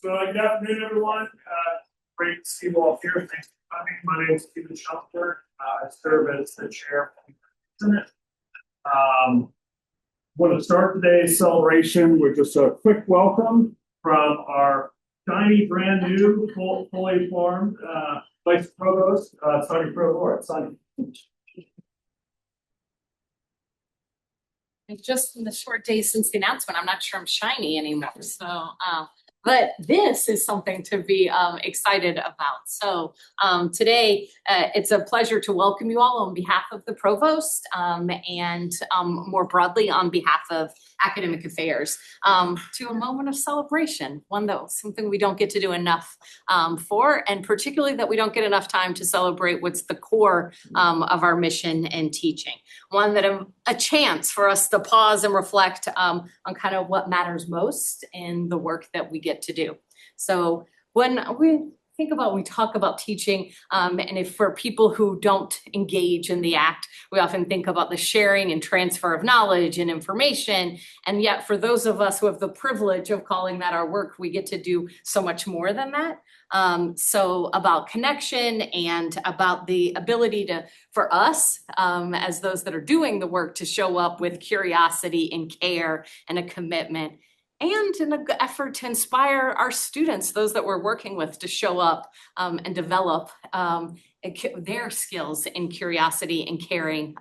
Good afternoon, everyone. Great to see you all here. Thanks for coming. My name is Stephen Schumpler. I serve as the chair of the Senate. Want to start today's celebration with just a quick welcome from our shiny, brand new, fully formed Vice Provost, Sonny Provort. Sonny. Just in the short days since the announcement, I'm not sure I'm shiny anymore. So, but this is something to be excited about. So today, it's a pleasure to welcome you all on behalf of the Provost and more broadly on behalf of Academic Affairs to a moment of celebration, something we don't get to do enough for, and particularly that we don't get enough time to celebrate what's the core of our mission and teaching. One that a chance for us to pause and reflect on kind of what matters most in the work that we get to do. So when we talk about teaching, and if for people who don't engage in the act, we often think about the sharing and transfer of knowledge and information. And yet for those of us who have the privilege of calling that our work, we get to do so much more than that. So about connection and about the ability for us, as those that are doing the work, to show up with curiosity and care and a commitment, and in an effort to inspire our students, those that we're working with, to show up and develop their skills in curiosity and caring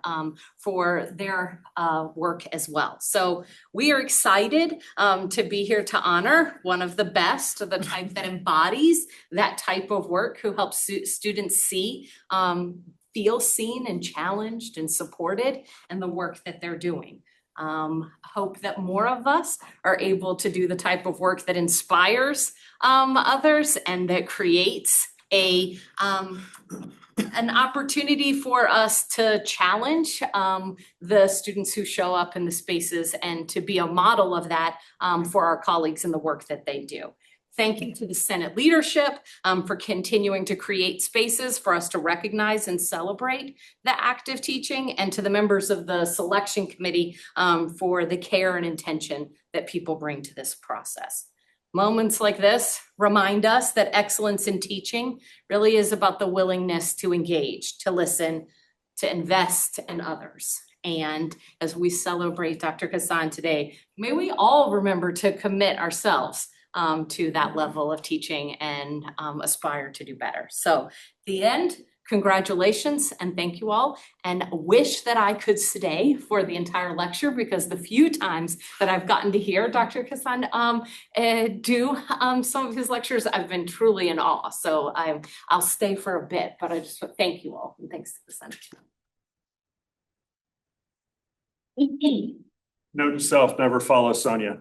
for their work as well. So we are excited to be here to honor one of the best, the type that embodies that type of work, who helps students feel seen and challenged and supported in the work that they're doing. Hope that more of us are able to do the type of work that inspires others and that creates an opportunity for us to challenge the students who show up in the spaces, and to be a model of that for our colleagues in the work that they do. Thank you to the Senate leadership for continuing to create spaces for us to recognize and celebrate the active teaching, and to the members of the selection committee for the care and intention that people bring to this process. Moments like this remind us that excellence in teaching really is about the willingness to engage, to listen, to invest in others. And as we celebrate Dr. Kassegne today, may we all remember to commit ourselves to that level of teaching and aspire to do better. So at the end, congratulations and thank you all, and wish that I could stay for the entire lecture, because the few times that I've gotten to hear Dr. Kassegne do some of his lectures, I've been truly in awe. So I'll stay for a bit, but I just thank you all, and thanks to the Senate. Note to self, never follow Sonia.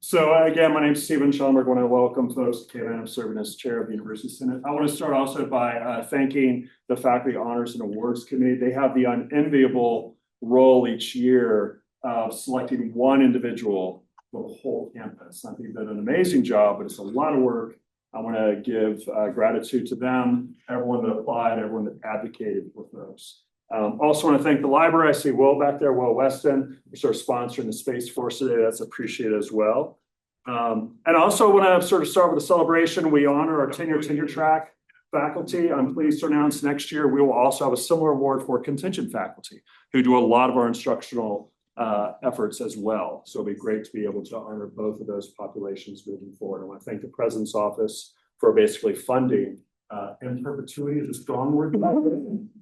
So again, my name is Stephen Schumpler. I want to welcome folks to KVN. I'm serving as chair of the University Senate. I want to start also by thanking the Faculty Honors and Awards Committee. They have the unenviable role each year of selecting one individual for the whole campus. I think they've done an amazing job, but it's a lot of work. I want to give gratitude to them, everyone that applied, everyone that advocated for folks. Also want to thank the library. I see Will back there, Will Weston, who's sort of sponsoring the space for us today. That's appreciated as well. And also want to sort of start with a celebration. We honor our tenure track faculty. I'm pleased to announce next year we will also have a similar award for contingent faculty who do a lot of our instructional efforts as well. So it'll be great to be able to honor both of those populations moving forward. I want to thank the President's Office for basically funding in perpetuity is a strong word,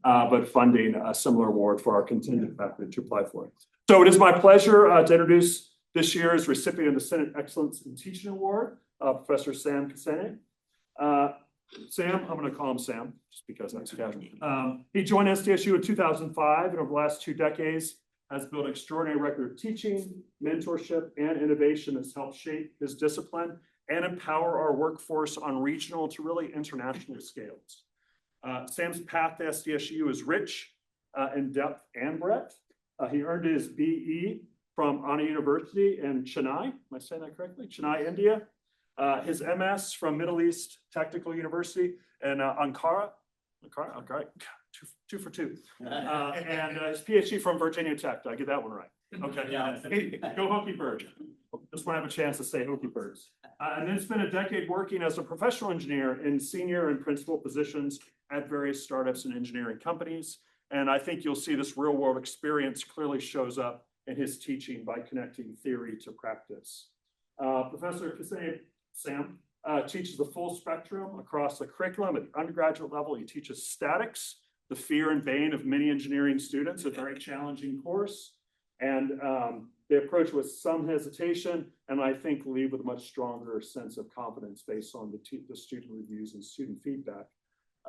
but funding a similar award for our contingent faculty to apply for. So it is my pleasure to introduce this year's recipient of the Senate Excellence in Teaching Award, Professor Sam Kassegne. Sam, I'm going to call him Sam, just because that's casual. He joined SDSU in 2005, and over the last 2 decades has built an extraordinary record of teaching, mentorship, and innovation that's helped shape his discipline and empower our workforce on regional to really international scales. Sam's path to SDSU is rich in depth and breadth. He earned his BE from Anna University in Chennai. Am I saying that correctly? Chennai, India. His MS from Middle East Technical University in Ankara. Okay, two for two. And his PhD from Virginia Tech. Did I get that one right? Okay, yeah. Go Hokie Birds. Just want to have a chance to say Hokie Birds. And then spent a decade working as a professional engineer in senior and principal positions at various startups and engineering companies. And I think you'll see this real world experience clearly shows up in his teaching by connecting theory to practice. Professor Kassegne, Sam, teaches the full spectrum across the curriculum at the undergraduate level. He teaches statics, the fear and bane of many engineering students, a very challenging course. And they approach with some hesitation, and I think leave with a much stronger sense of confidence based on the student reviews and student feedback.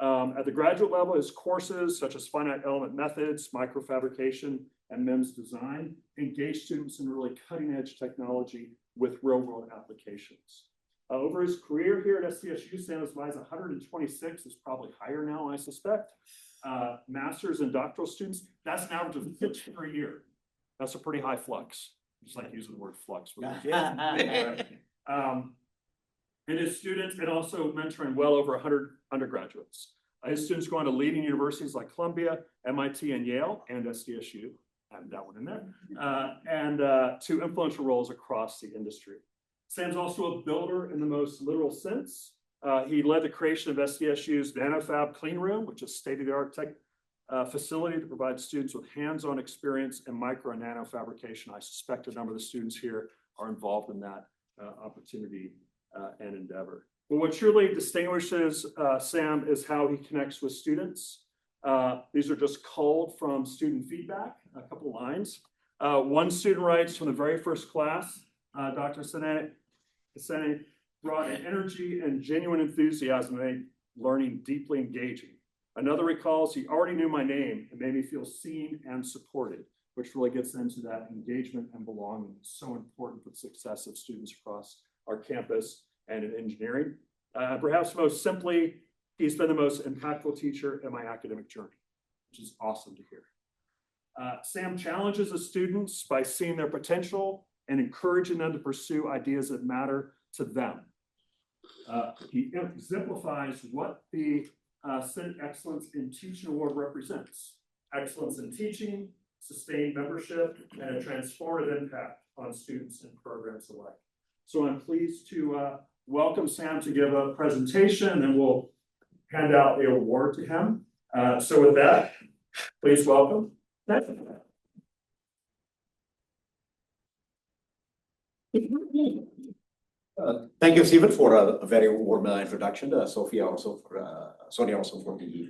At the graduate level, his courses such as finite element methods, microfabrication, and MEMS design engage students in really cutting edge technology with real world applications. Over his career here at SDSU, Sam has 126, is probably higher now, I suspect. Master's and doctoral students, that's an average of 6 per year. That's a pretty high flux. Just like using the word flux. And his students, and also mentoring well over 100 undergraduates. His students go on to leading universities like Columbia, MIT, and Yale, and SDSU. I have that one in there. And to influential roles across the industry. Sam's also a builder in the most literal sense. He led the creation of SDSU's NanoFab Clean Room, which is state-of-the-art tech facility to provide students with hands-on experience in micro and nano fabrication. I suspect a number of the students here are involved in that opportunity and endeavor. But what truly distinguishes Sam is how he connects with students. These are just culled from student feedback, a couple lines. One student writes from the very first class, Dr. Kassegne brought an energy and genuine enthusiasm that made learning deeply engaging. Another recalls, he already knew my name and made me feel seen and supported, which really gets into that engagement and belonging. It's so important for the success of students across our campus and in engineering. Perhaps most simply, he's been the most impactful teacher in my academic journey, which is awesome to hear. Sam challenges the students by seeing their potential and encouraging them to pursue ideas that matter to them. He exemplifies what the Senate Excellence in Teaching Award represents. Excellence in teaching, sustained membership, and a transformative impact on students and programs alike. So I'm pleased to welcome Sam to give a presentation, and we'll hand out the award to him. So with that, please welcome. Thank you, Stephen, for a very warm introduction. Sonia also for the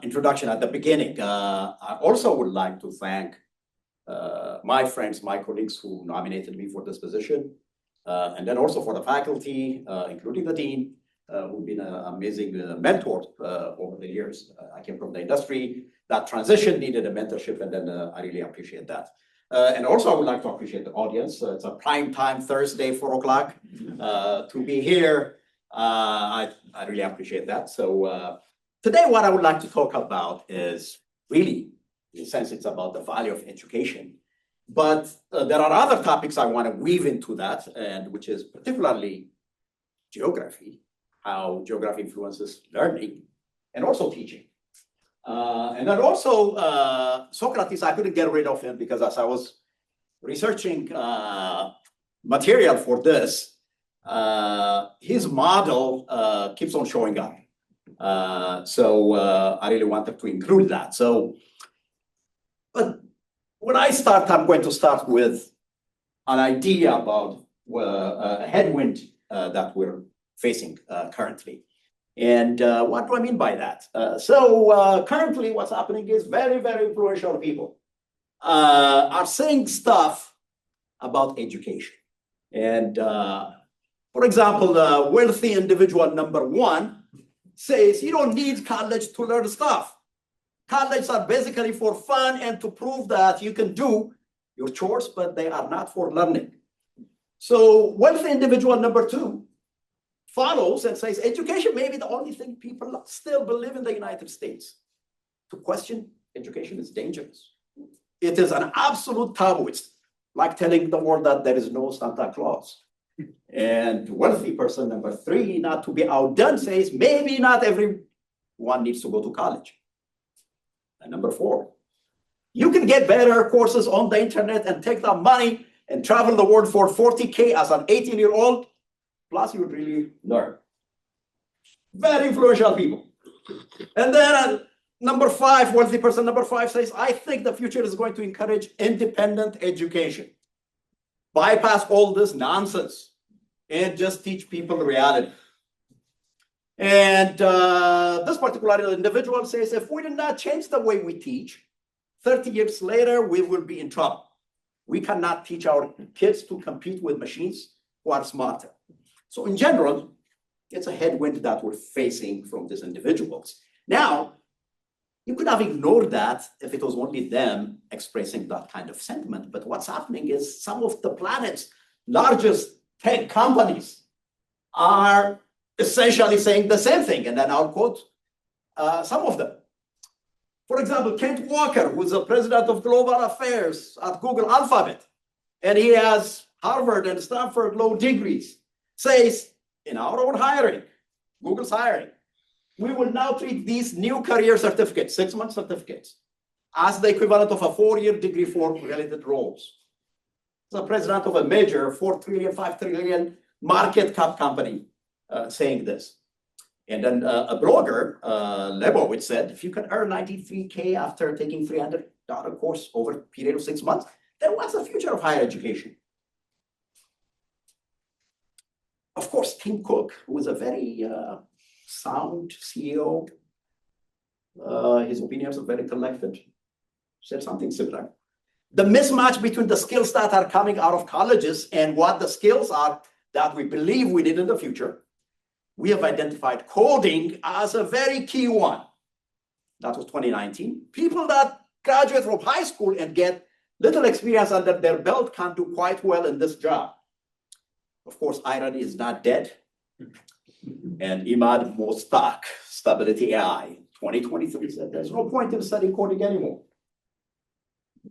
introduction at the beginning. I also would like to thank my friends, my colleagues who nominated me for this position, and then also for the faculty, including the dean, who've been an amazing mentor over the years. I came from the industry. That transition needed a mentorship, and then I really appreciate that. And also, I would like to appreciate the audience. It's a prime time Thursday, 4 o'clock, to be here. I really appreciate that. So today, what I would like to talk about is really, in a sense, it's about the value of education. But there are other topics I want to weave into that, and which is particularly geography, how geography influences learning, and also teaching. And then also Socrates, I couldn't get rid of him because as I was researching material for this, his model keeps on showing up. So I really wanted to include that. So, but when I start, I'm going to start with an idea about a headwind that we're facing currently. And what do I mean by that? So currently what's happening is very, very influential people are saying stuff about education. And for example, the wealthy individual number one says you don't need college to learn stuff. Colleges are basically for fun and to prove that you can do your chores, but they are not for learning. So wealthy individual number two follows and says education may be the only thing people still believe in the United States. To question education is dangerous. It is an absolute taboo. It's like telling the world that there is no Santa Claus. And wealthy person number three, not to be outdone, says maybe not everyone needs to go to college. And number four, you can get better courses on the internet and take that money and travel the world for $40K as an 18-year-old plus you would really learn. Very influential people. And then number 5, wealthy person number 5 says, I think the future is going to encourage independent education. Bypass all this nonsense and just teach people reality. And this particular individual says, if we did not change the way we teach, 30 years later, we will be in trouble. We cannot teach our kids to compete with machines who are smarter. So in general, it's a headwind that we're facing from these individuals. Now, you could have ignored that if it was only them expressing that kind of sentiment. But what's happening is some of the planet's largest tech companies are essentially saying the same thing. And then I'll quote some of them. For example, Kent Walker, who's the president of global affairs at Google Alphabet, and he has Harvard and Stanford law degrees, says, in our own hiring, Google's hiring, we will now treat these new career certificates, 6-month certificates, as the equivalent of a 4-year degree for related roles. The president of a major 4 trillion, 5 trillion market cap company saying this. And then a blogger, Lebowitz, said, if you can earn $93K after taking $300 course over a period of 6 months, then what's the future of higher education? Of course, Tim Cook, who is a very sound CEO, his opinions are very collected, said something similar. The mismatch between the skills that are coming out of colleges and what the skills are that we believe we need in the future, we have identified coding as a very key one. That was 2019. People that graduate from high school and get little experience under their belt can do quite well in this job. Of course, irony is not dead. And Imad Mostak, Stability AI, 2023 said there's no point in studying coding anymore.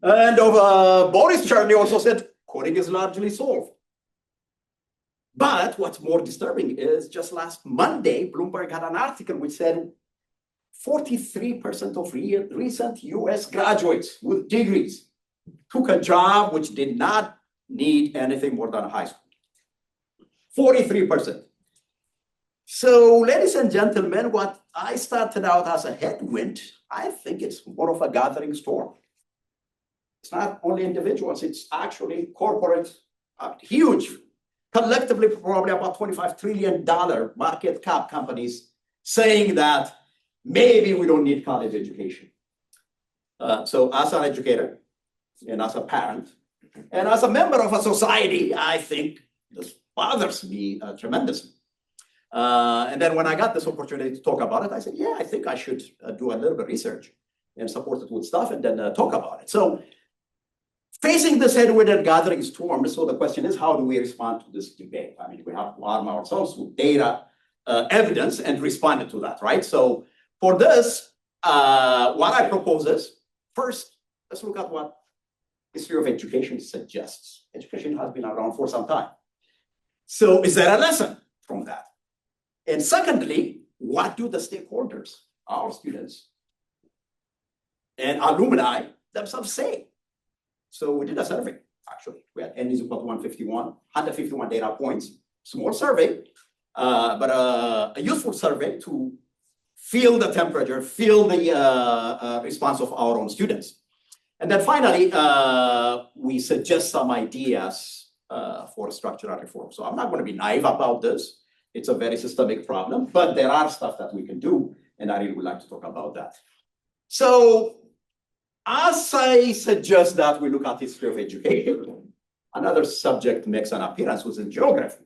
And Boris Cherny also said coding is largely solved. But what's more disturbing is just last Monday, Bloomberg had an article which said 43% of recent US graduates with degrees took a job which did not need anything more than high school. 43%. So, ladies and gentlemen, what I started out as a headwind, I think it's more of a gathering storm. It's not only individuals, it's actually corporate, huge, collectively probably about $25 trillion market cap companies saying that maybe we don't need college education. So as an educator and as a parent and as a member of a society, I think this bothers me tremendously. And then when I got this opportunity to talk about it, I said, yeah, I think I should do a little bit of research and support it with stuff and then talk about it. So facing this headwind and gathering storm, so the question is, how do we respond to this debate? I mean, we have to arm ourselves with data, evidence, and respond to that, right? So for this, what I propose is, first, let's look at what history of education suggests. Education has been around for some time. So is there a lesson from that? And secondly, what do the stakeholders, our students and alumni themselves say? So we did a survey, actually. We had N is equal to 151 data points, small survey, but a useful survey to feel the temperature, feel the response of our own students. And then finally, we suggest some ideas for structural reform. So I'm not going to be naive about this. It's a very systemic problem, but there are stuff that we can do, and I really would like to talk about that. So as I suggest that we look at history of education, another subject makes an appearance, which is geography.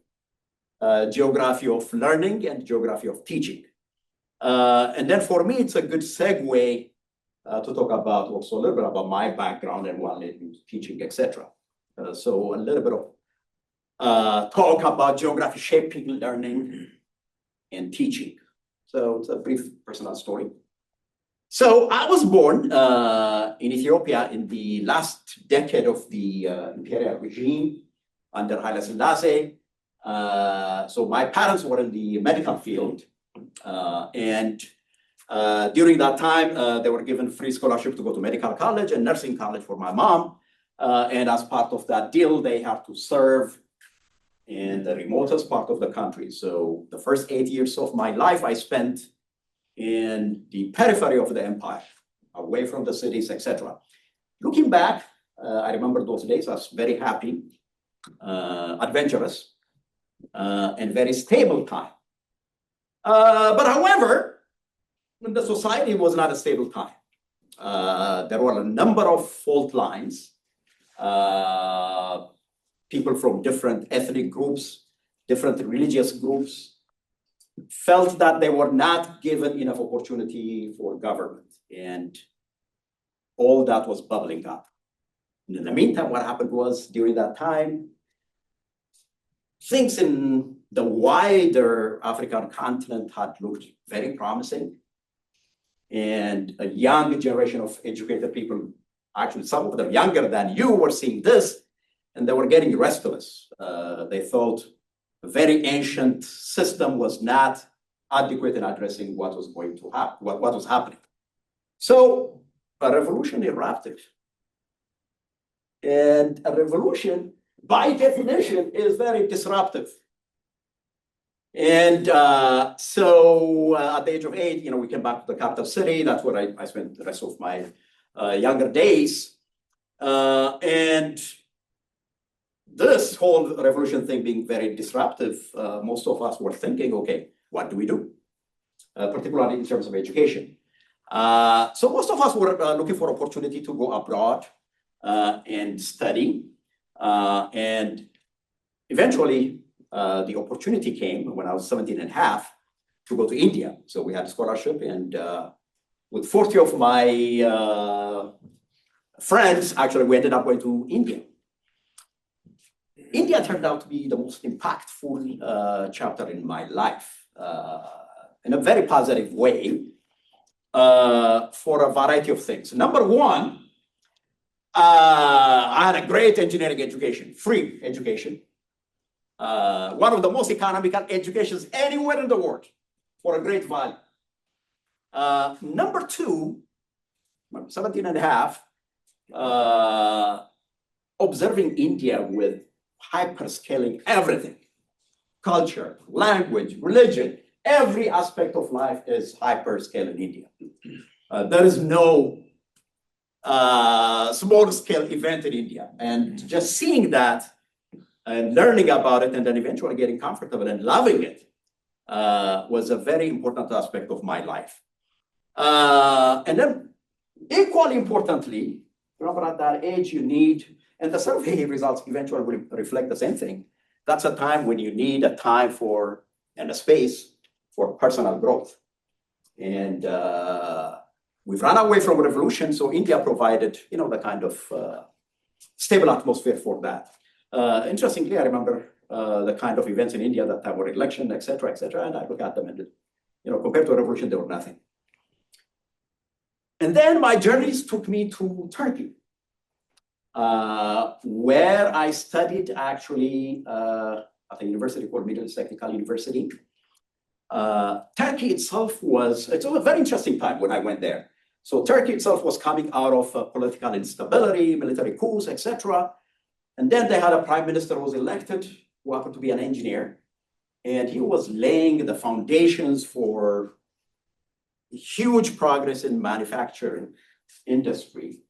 Geography of learning and geography of teaching. And then for me, it's a good segue to talk about also a little bit about my background and what led me to teaching, etc. So a little bit of talk about geography shaping learning and teaching. So it's a brief personal story. So I was born in Ethiopia in the last decade of the imperial regime under Haile Selassie. So my parents were in the medical field. And during that time, they were given free scholarship to go to medical college and nursing college for my mom. And as part of that deal, they had to serve in the remotest part of the country. So the first 8 years of my life I spent in the periphery of the empire, away from the cities, etc. Looking back, I remember those days. I was very happy, adventurous, and very stable time. But however, the society was not a stable time. There were a number of fault lines. People from different ethnic groups, different religious groups, felt that they were not given enough opportunity for government, and all that was bubbling up. And in the meantime, what happened was, during that time, things in the wider African continent had looked very promising. And a young generation of educated people, actually some of them younger than you, were seeing this, and they were getting restless. They thought a very ancient system was not adequate in addressing what was going to happen, what was happening. So a revolution erupted. And a revolution, by definition, is very disruptive. And so at the age of 8, we came back to the capital city. That's where I spent the rest of my younger days. And this whole revolution thing being very disruptive, most of us were thinking, okay, what do we do? Particularly in terms of education. So most of us were looking for opportunity to go abroad and study. And eventually, the opportunity came when I was 17 and a half to go to India. So we had a scholarship, and with 40 of my friends, actually, we ended up going to India. India turned out to be the most impactful chapter in my life, in a very positive way, for a variety of things. Number one, I had a great engineering education, free education. One of the most economical educations anywhere in the world, for a great value. Number two, 17 and a half, observing India with hyperscaling everything, culture, language, religion, every aspect of life is hyperscale in India. There is no small scale event in India. And just seeing that and learning about it, and then eventually getting comfortable and loving it, was a very important aspect of my life. And then equally importantly, remember at that age you need, and the survey results eventually will reflect the same thing. That's a time when you need a time for, and a space for personal growth. And we've run away from revolution, so India provided, the kind of stable atmosphere for that. Interestingly, I remember the kind of events in India that there were election, et cetera, and I look at them and, compared to a revolution, they were nothing. And then my journeys took me to Turkey, where I studied actually at a university called Middle East Technical University. Turkey itself it's a very interesting time when I went there. So Turkey itself was coming out of political instability, military coups, etc. And then they had a prime minister who was elected, who happened to be an engineer. And he was laying the foundations for huge progress in manufacturing industry,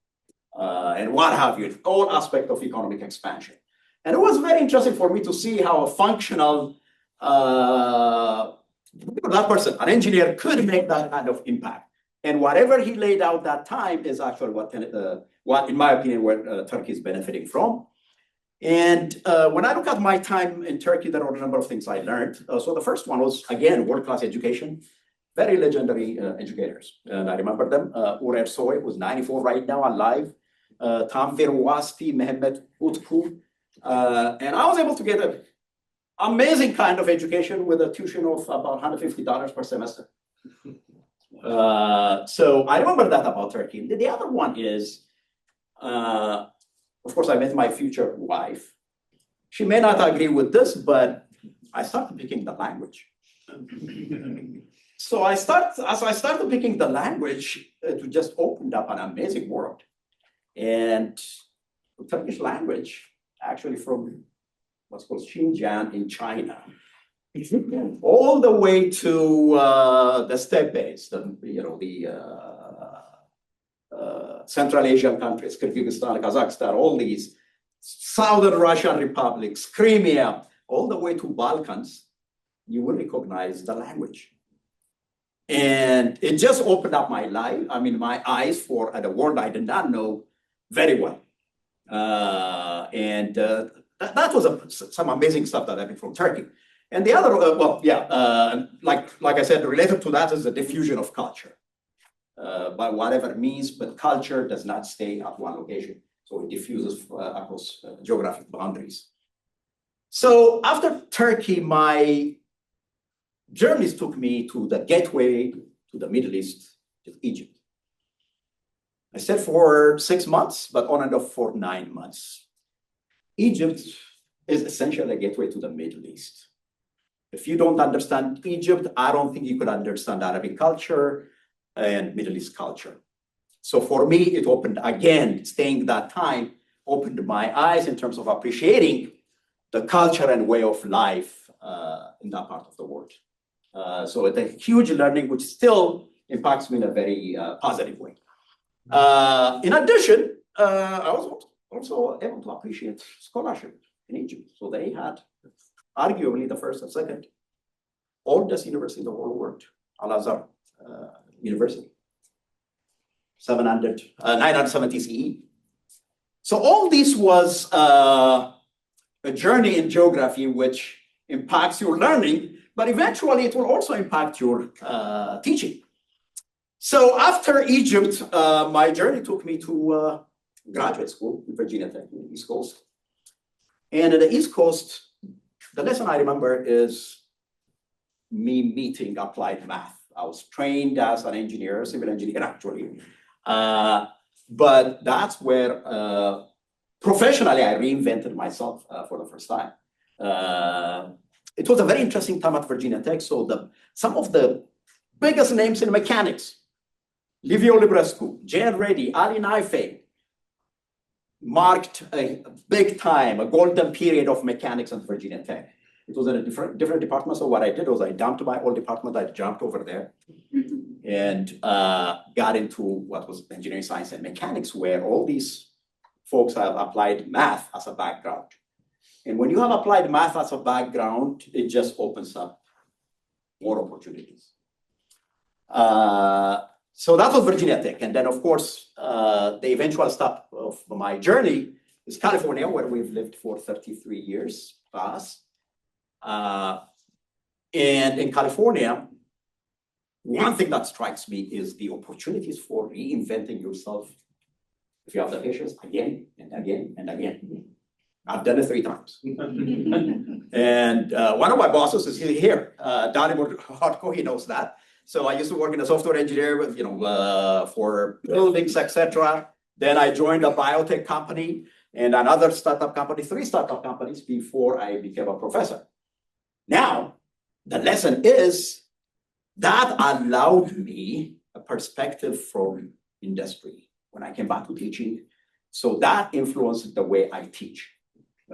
and what have you, all aspect of economic expansion. And it was very interesting for me to see how a functional, that person, an engineer, could make that kind of impact. And whatever he laid out that time is actually what in my opinion, what Turkey is benefiting from. And when I look at my time in Turkey, there were a number of things I learned. So the first one was, again, world-class education, very legendary educators. And I remember them, Ur Ersoy, who's 94 right now, alive, Tanvir Waspi, Mehmet Utku. And I was able to get an amazing kind of education with a tuition of about $150 per semester. So I remember that about Turkey. The other one is, of course, I met my future wife. She may not agree with this, but I started picking the language. So as I started picking the language, it just opened up an amazing world. And the Turkish language, actually from what's called Xinjiang in China, all the way to the steppe-based, Central Asian countries, Kyrgyzstan, Kazakhstan, all these Southern Russian republics, Crimea, all the way to Balkans, you will recognize the language. And it just opened up my eyes for the world I did not know very well. That was some amazing stuff that happened from Turkey. And the other, like I said, related to that is the diffusion of culture. By whatever it means, but culture does not stay at one location. So it diffuses across geographic boundaries. So after Turkey, my journeys took me to the gateway to the Middle East, to Egypt. I stayed for 6 months, but on and off for 9 months. Egypt is essentially a gateway to the Middle East. If you don't understand Egypt, I don't think you could understand Arabic culture and Middle East culture. So for me, it opened, again, staying that time, opened my eyes in terms of appreciating the culture and way of life in that part of the world. So it's a huge learning, which still impacts me in a very positive way. In addition, I was also able to appreciate scholarship in Egypt. So they had arguably the first and second oldest university in the whole world, Al-Azhar University, 970 CE. So all this was a journey in geography which impacts your learning, but eventually it will also impact your teaching. So after Egypt, my journey took me to graduate school in Virginia Tech, in the East Coast. And at the East Coast, the lesson I remember is me meeting applied math. I was trained as an engineer, civil engineer actually. But that's where professionally I reinvented myself for the first time. It was a very interesting time at Virginia Tech. So some of the biggest names in mechanics, Livio Librescu, Jan Reddy, Ali Naifeh, marked a big time, a golden period of mechanics at Virginia Tech. It was in a different department. So what I did was I dumped my old department, I jumped over there and got into what was engineering science and mechanics, where all these folks have applied math as a background. And when you have applied math as a background, it just opens up more opportunities. So that was Virginia Tech. And then, of course, the eventual stop of my journey is California, where we've lived for 33 years plus. And in California, one thing that strikes me is the opportunities for reinventing yourself, if you have the patience, again and again and again. I've done it 3 times. And one of my bosses is here, Donnie Hardco, he knows that. So I used to work in a software engineer with, for buildings, etc. Then I joined a biotech company and another startup company, 3 startup companies before I became a professor. Now, the lesson is that allowed me a perspective from industry when I came back to teaching. So that influenced the way I teach.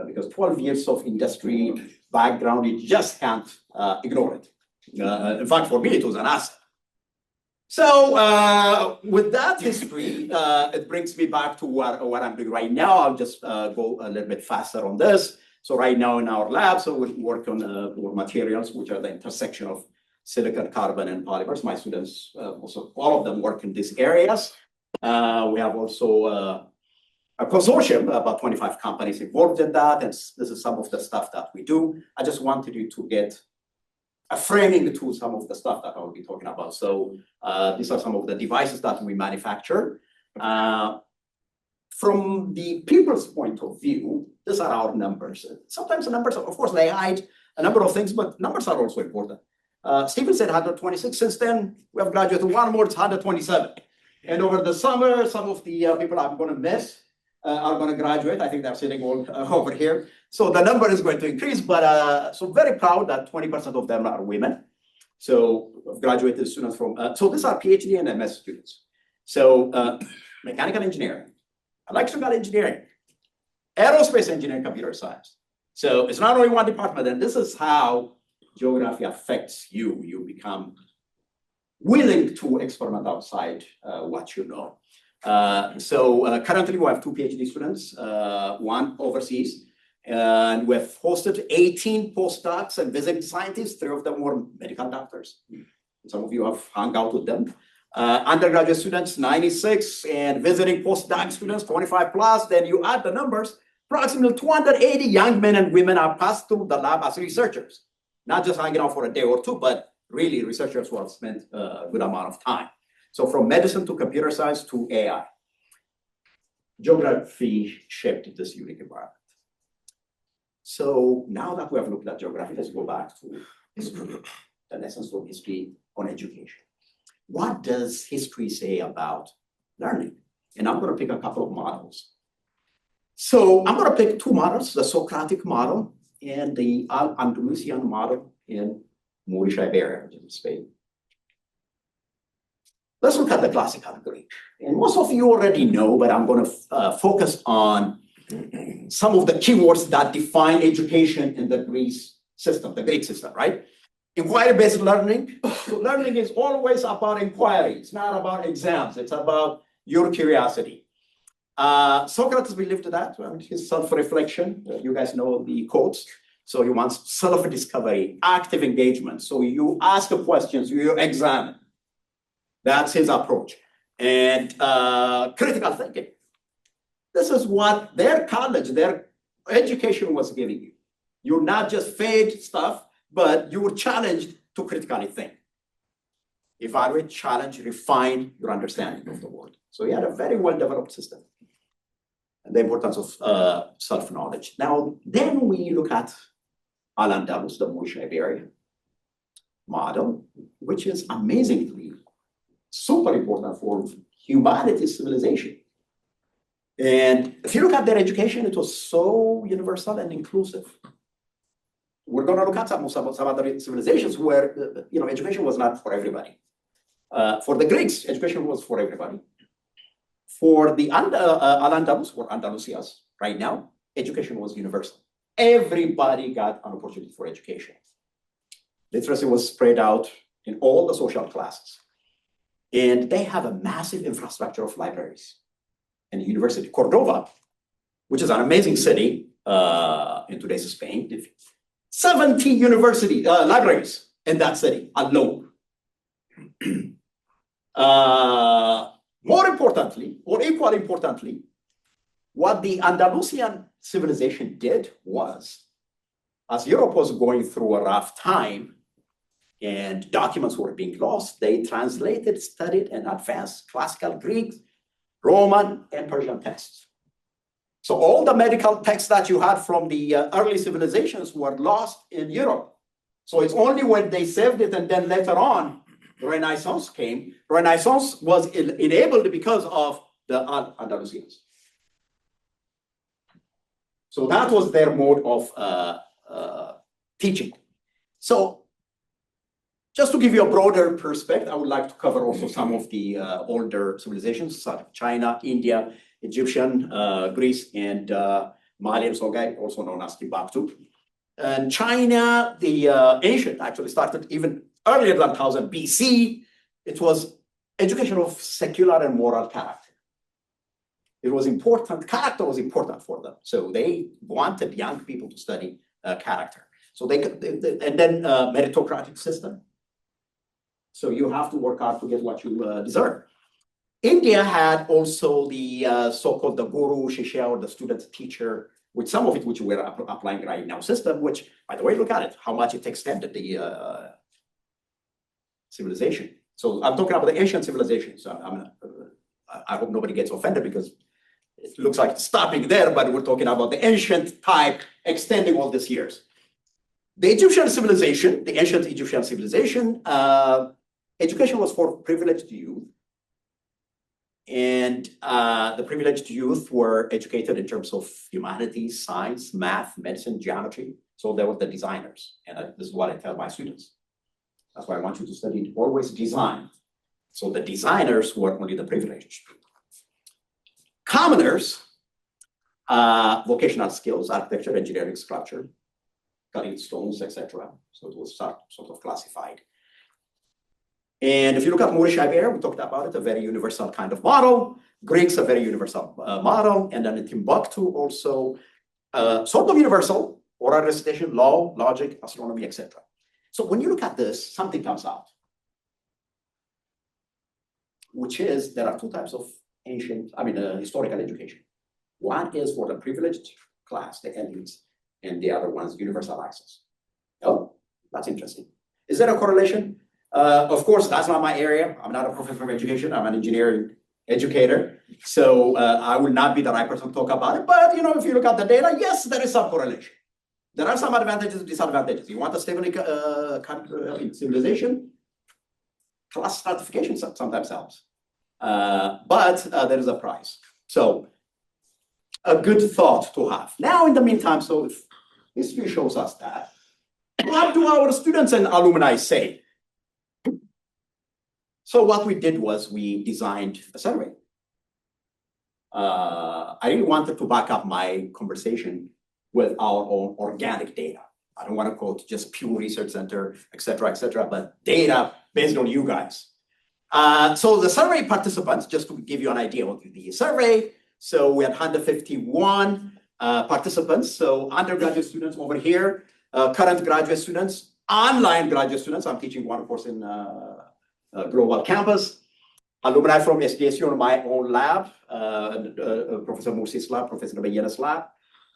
Because 12 years of industry background, you just can't ignore it. In fact, for me, it was an asset. So with that history, it brings me back to what I'm doing right now. I'll just go a little bit faster on this. So right now in our lab, so we work on materials, which are the intersection of silicon, carbon, and polymers. My students, also all of them work in these areas. We have also a consortium, about 25 companies involved in that. And this is some of the stuff that we do. I just wanted you to get a framing to some of the stuff that I will be talking about. So these are some of the devices that we manufacture. From the people's point of view, these are our numbers. Sometimes the numbers, of course, they hide a number of things, but numbers are also important. Stephen said 126. Since then, we have graduated one more, it's 127. And over the summer, some of the people I'm going to miss are going to graduate. I think they're sitting all over here. So the number is going to increase, but so very proud that 20% of them are women. So I've graduated students from, so these are PhD and MS students. So mechanical engineering, electrical engineering, aerospace engineering, computer science, So it's not only one department, and this is how geography affects you. You become willing to experiment outside what you know. Currently we have 2 PhD students, one overseas, and we've hosted 18 postdocs and visiting scientists. 3 of them were medical doctors. Some of you have hung out with them. Undergraduate students, 96, and visiting postdoc students, 25 plus. Then you add the numbers, approximately 280 young men and women are passed through the lab as researchers, not just hanging out for a day or 2, but really researchers who have spent a good amount of time. So from medicine to computer science to AI, geography shaped this unique environment. So now that we have looked at geography, let's go back to history, the lessons from history on education. What does history say about learning? And I'm going to pick a couple of models. So I'm going to pick 2 models, the Socratic model and the Al-Andalusian model in Moorish Iberia, which is in Spain. Let's look at the classical Greek. And most of you already know, but I'm going to focus on some of the keywords that define education in the Greek system, right? Inquiry-based learning. So learning is always about inquiry. It's not about exams. It's about your curiosity. Socrates believed that, his self-reflection. You guys know the quotes. So he wants self-discovery, active engagement. So you ask questions, you examine. That's his approach. And critical thinking. This is what their college, their education was giving you. You're not just fed stuff, but you were challenged to critically think. Evaluate, challenge, refine your understanding of the world. So he had a very well-developed system. And the importance of self-knowledge. Now, then we look at Al-Andalus, the Moorish Iberia model, which is amazingly super important for humanity's civilization. And if you look at their education, it was so universal and inclusive. We're going to look at some other civilizations where education was not for everybody. For the Greeks, education was for everybody. For the Al-Andalus, or Andalusias, right now, education was universal. Everybody got an opportunity for education. Literacy was spread out in all the social classes. And they have a massive infrastructure of libraries. And University Cordova, which is an amazing city in today's Spain, 70 university libraries in that city alone. More importantly, or equally importantly, what the Andalusian civilization did was, as Europe was going through a rough time and documents were being lost, they translated, studied, and advanced classical Greek, Roman, and Persian texts. So all the medical texts that you had from the early civilizations were lost in Europe. So it's only when they saved it and then later on, the Renaissance came. Renaissance was enabled because of the Andalusians. So that was their mode of teaching. So just to give you a broader perspective, I would like to cover also some of the older civilizations, such as China, India, Egyptian, Greece, and Mali, Songhai, also known as Timbuktu. And China, the ancient, actually started even earlier than 1000 BC. It was education of secular and moral character. It was important, character was important for them. So they wanted young people to study character. So and then meritocratic system. So you have to work hard to get what you deserve. India had also the so-called the guru, shishya, or the student teacher, with some of it which we're applying right now system, which, by the way, look at it, how much it extended the civilization. So I'm talking about the ancient civilizations. I hope nobody gets offended because it looks like it's stopping there, but we're talking about the ancient type extending all these years. The Egyptian civilization, the ancient Egyptian civilization, education was for privileged youth. And the privileged youth were educated in terms of humanities, science, math, medicine, geometry. So they were the designers. And this is what I tell my students. That's why I want you to study always design. So the designers were only the privileged people. Commoners vocational skills, architecture, engineering, structure, cutting stones, etc. So it was sort of classified. And if you look at Moorish Iberia, we talked about it, a very universal kind of model. Greeks, a very universal model. And then in Timbuktu, also sort of universal, oral recitation, law, logic, astronomy, etc. So when you look at this, something comes out, which is there are two types of historical education. One is for the privileged class, the elites, and the other one's universal access. Oh, that's interesting. Is there a correlation? Of course, that's not my area. I'm not a professor of education. I'm an engineering educator. So I will not be the right person to talk about it. But if you look at the data, yes, there is some correlation. There are some advantages and disadvantages. You want a stable civilization? Class stratification sometimes helps. But there is a price. So a good thought to have. Now, in the meantime, so if history shows us that, what do our students and alumni say? So what we did was we designed a survey. I really wanted to back up my conversation with our own organic data. I don't want to quote just Pew Research Center, et cetera, but data based on you guys. So the survey participants, just to give you an idea of the survey, so we had 151 participants. So undergraduate students over here, current graduate students, online graduate students. I'm teaching one course in Global Campus, alumni from SDSU in my own lab, Professor Mursi's lab, Professor Bayena's lab,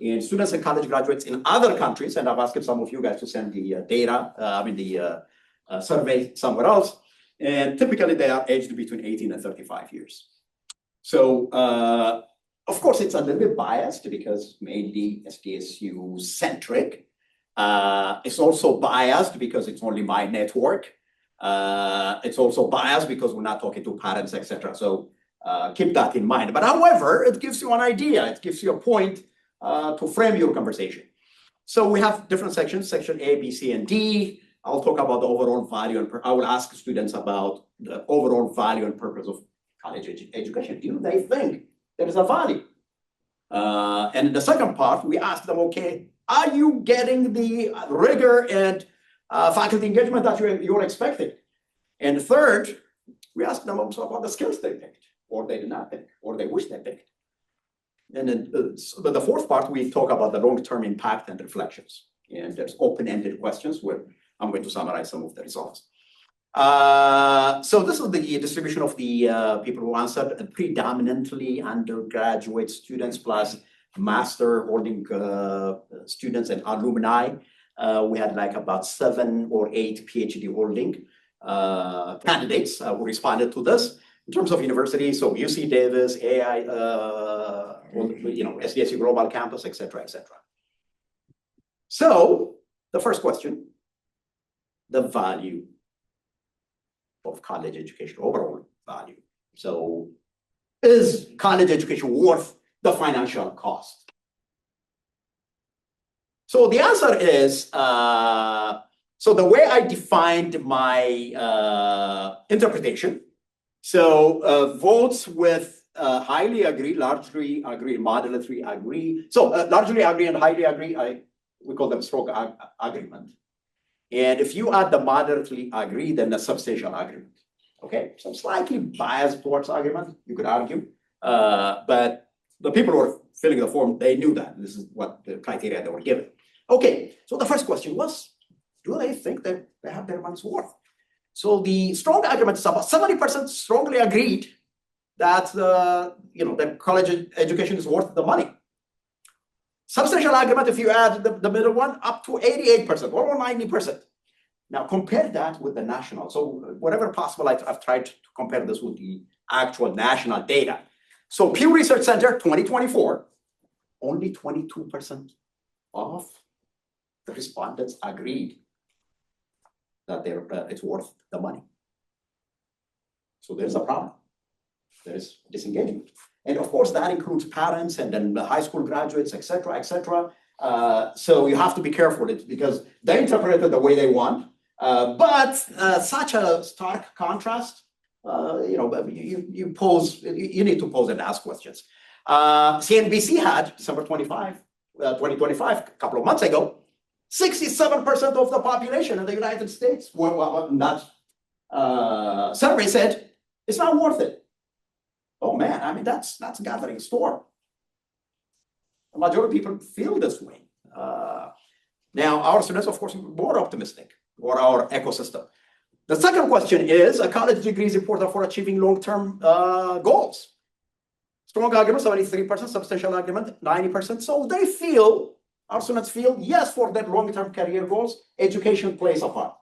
and students and college graduates in other countries. And I've asked some of you guys to send the data, the survey somewhere else. And typically they are aged between 18 and 35 years. So, of course, it's a little bit biased because mainly SDSU centric. It's also biased because it's only my network. It's also biased because we're not talking to parents, etc. So keep that in mind. But however, it gives you an idea. It gives you a point to frame your conversation. So we have different sections, section A, B, C, and D. I'll talk about the overall value and I will ask students about the overall value and purpose of college education. Do they think there is a value? And in the second part, we ask them, okay, are you getting the rigor and faculty engagement that you're expecting? And third, we ask them also about the skills they picked, or they did not pick, or they wish they picked. And then the fourth part, we talk about the long-term impact and reflections. And there's open-ended questions where I'm going to summarize some of the results. So this is the distribution of the people who answered, predominantly undergraduate students plus master holding students and alumni. We had like about 7 or 8 PhD holding candidates who responded to this. In terms of universities, so UC Davis, AI, SDSU Global Campus, et cetera, et cetera. So the first question, the value of college education, overall value. So is college education worth the financial cost? So the answer is, so the way I defined my interpretation, so votes with highly agree, largely agree, moderately agree. So largely agree and highly agree, we call them strong agreement. And if you add the moderately agree, then the substantial agreement. Okay, so slightly biased towards argument, you could argue. But the people who were filling the form, they knew that this is what the criteria they were given. Okay, so the first question was, do they think that they have their money's worth? So the strong argument is about 70% strongly agreed that that college education is worth the money. Substantial argument, if you add the middle one, up to 88%, or 90%. Now compare that with the national. So whatever possible, I've tried to compare this with the actual national data. So Pew Research Center 2024, only 22% of the respondents agreed that it's worth the money. So there's a problem. There's disengagement. And of course, that includes parents and then the high school graduates, et cetera, et cetera. So you have to be careful because they interpret it the way they want. But such a stark contrast, you need to pose and ask questions. CNBC had December 25, 2025, a couple of months ago, 67% of the population in the United States, that survey said it's not worth it. Oh man, I mean, that's gathering storm. The majority of people feel this way. Now, our students, of course, are more optimistic for our ecosystem. The second question is, a college degree is important for achieving long-term goals. Strong argument, 73%, substantial argument, 90%. So they feel, our students feel, yes, for their long-term career goals, education plays a part.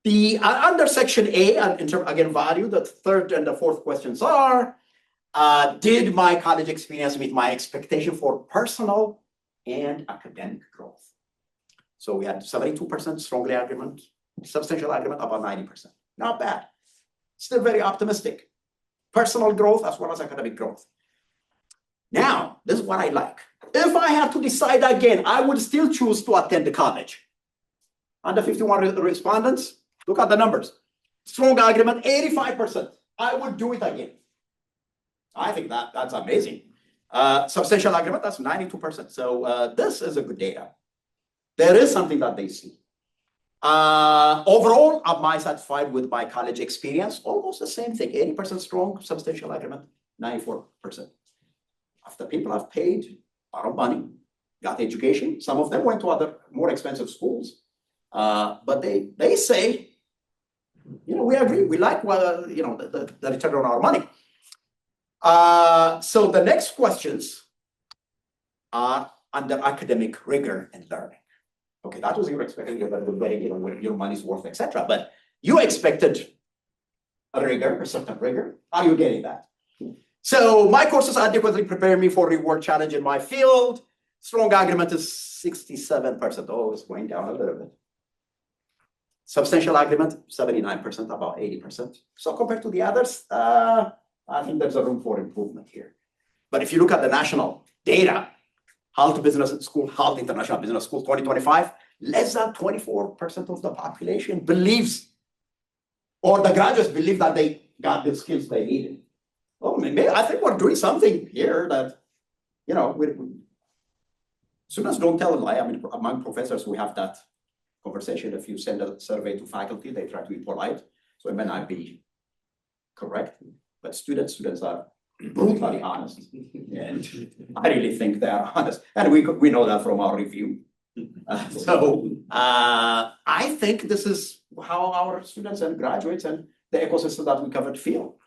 The under section A, and again, value, the third and the fourth questions are, did my college experience meet my expectation for personal and academic growth? So we had 72% strongly argument, substantial argument, about 90%. Not bad. Still very optimistic. Personal growth as well as academic growth. Now, this is what I like. If I had to decide again, I would still choose to attend the college. Under 51 respondents, look at the numbers. Strong argument, 85%. I would do it again. I think that's amazing. Substantial argument, that's 92%. So this is a good data. There is something that they see. Overall, am I satisfied with my college experience? Almost the same thing, 80% strong, substantial argument, 94%. After people have paid a lot of money, got education, some of them went to other more expensive schools, but they say, we agree, we like the return on our money. So the next questions are under academic rigor and learning. Okay, that was your expectation, where your money's worth, etc. But you expected a rigor, a certain rigor. Are you getting that? So my courses adequately prepare me for reward challenge in my field. Strong argument is 67%. Oh, it's going down a little bit. Substantial argument, 79%, about 80%. So compared to the others, I think there's a room for improvement here. But if you look at the national data, Halt Business School, Halt International Business School 2025, less than 24% of the population believes, or the graduates believe that they got the skills they needed. Oh, maybe I think we're doing something here that, students don't tell a lie. I mean, among professors, we have that conversation. If you send a survey to faculty, they try to be polite. So it may not be correct, but students are brutally honest. And I really think they are honest. And we know that from our review. I think this is how our students and graduates and the ecosystem that we covered feel.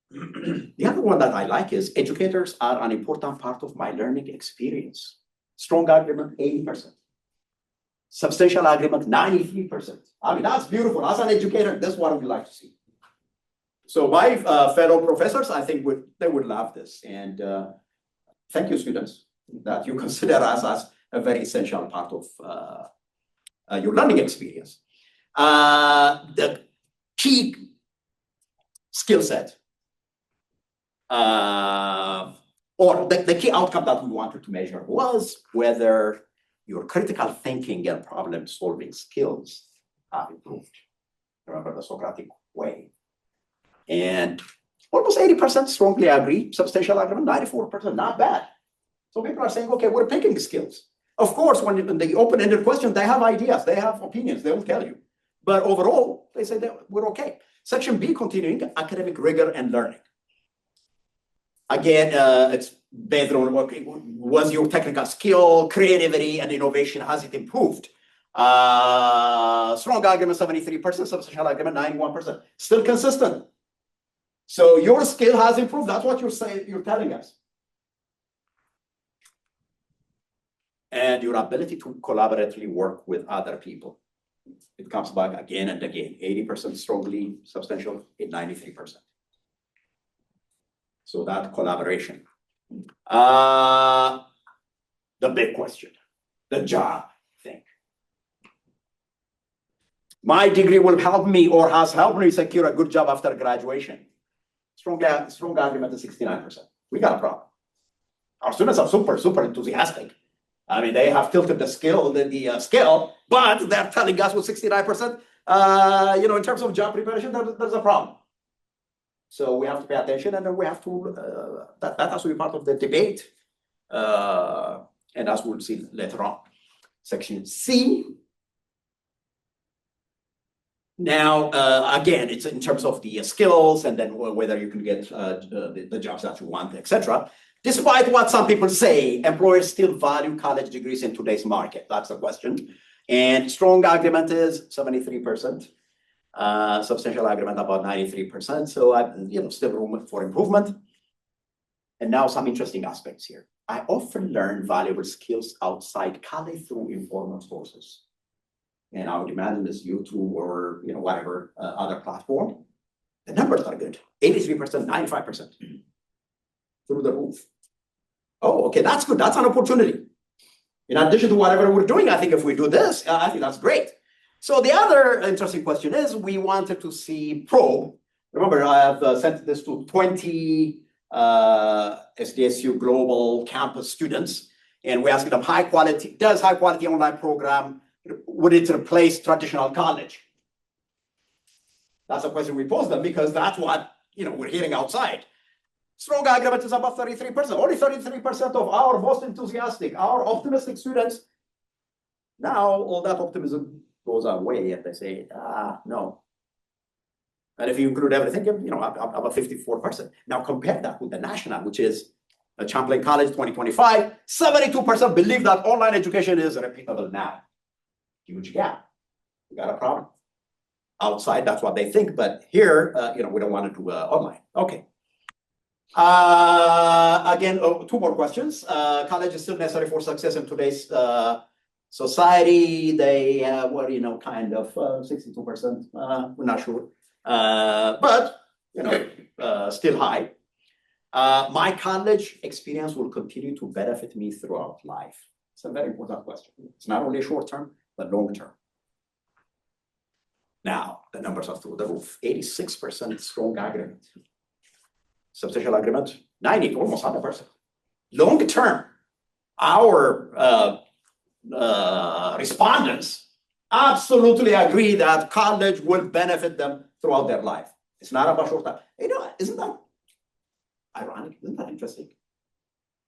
The other one that I like is educators are an important part of my learning experience. Strong argument, 80%. Substantial argument, 93%. I mean, that's beautiful. As an educator, that's what I would like to see. So my fellow professors, I think they would love this. And thank you, students, that you consider us as a very essential part of your learning experience. The key skill set, or the key outcome that we wanted to measure was whether your critical thinking and problem-solving skills have improved. Remember the Socratic way. And almost 80% strongly agree, substantial argument, 94%, not bad. So people are saying, okay, we're picking skills. Of course, when the open-ended question, they have ideas, they have opinions, they will tell you. But overall, they say that we're okay. Section B, continuing, academic rigor and learning. Again, it's based on was your technical skill, creativity, and innovation, has it improved? Strong argument, 73%, substantial argument, 91%. Still consistent. So your skill has improved. That's what you're telling us. And your ability to collaboratively work with other people. It comes back again and again. 80% strongly, substantial, 93%. So that collaboration. The big question, the job thing. My degree will help me or has helped me secure a good job after graduation. Strong argument is 69%. We got a problem. Our students are super enthusiastic. I mean, they have tilted the scale, but they're telling us with 69%, in terms of job preparation, there's a problem. So we have to pay attention, and then we have to, that has to be part of the debate. And as we'll see later on. Section C. Now, again, it's in terms of the skills and then whether you can get the jobs that you want, etc. Despite what some people say, employers still value college degrees in today's market. That's the question. And strong argument is 73%. Substantial argument about 93%. So, still room for improvement. And now some interesting aspects here. I often learn valuable skills outside college through informal sources. And I would imagine this YouTube or whatever other platform. The numbers are good. 83%, 95%. Through the roof. Oh, okay, that's good. That's an opportunity. In addition to whatever we're doing, I think if we do this, I think that's great. So the other interesting question is we wanted to see probe. Remember, I have sent this to 20 SDSU global campus students, and we asked them does high quality online program, would it replace traditional college? That's a question we posed them because that's what we're hearing outside. Strong argument is about 33%. Only 33% of our most enthusiastic, our optimistic students. Now all that optimism goes away and they say, no. And if you include everything, about 54%. Now compare that with the national, which is Champlain College 2025. 72% believe that online education is repeatable now. Huge gap. We got a problem. Outside, that's what they think, but here, we don't want to do online. Okay. Again, two more questions. College is still necessary for success in today's society. They were, kind of 62%. We're not sure. But still high. My college experience will continue to benefit me throughout life. It's a very important question. It's not only short term, but long term. Now, the numbers are through the roof. 86% strong agreement. Substantial agreement, 90, almost 100%. Long term, our respondents absolutely agree that college will benefit them throughout their life. It's not about short time. Isn't that ironic? Isn't that interesting?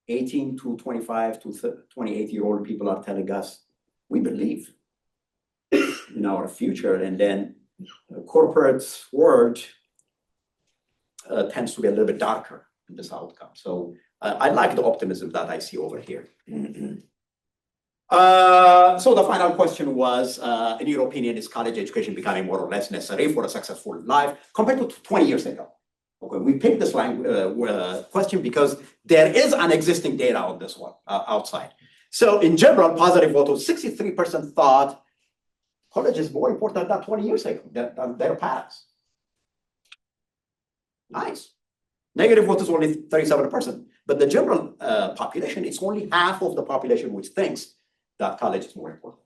18 to 25 to 28-year-old people are telling us we believe in our future, and then the corporate world tends to be a little bit darker in this outcome. So I like the optimism that I see over here. So the final question was, in your opinion, is college education becoming more or less necessary for a successful life compared to 20 years ago? Okay, we picked this question because there is an existing data on this one outside. So in general, positive vote of 63% thought college is more important than 20 years ago, than their parents. Nice. Negative vote is only 37%. But the general population, it's only half of the population which thinks that college is more important.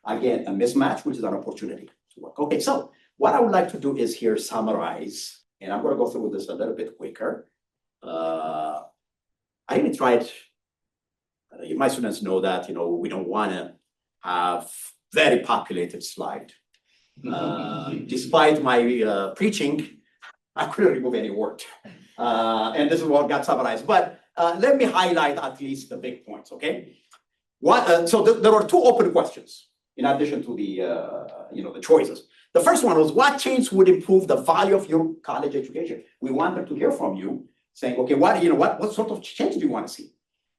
Again, a mismatch, which is an opportunity to work. Okay, so what I would like to do is here summarize, and I'm going to go through this a little bit quicker. I even tried, my students know that, we don't want to have very populated slide. Despite my preaching, I couldn't remove any word. And this is what got summarized. But let me highlight at least the big points, okay? So there were two open questions in addition to the choices. The first one was, what change would improve the value of your college education? We wanted to hear from you saying, okay, what sort of change do you want to see?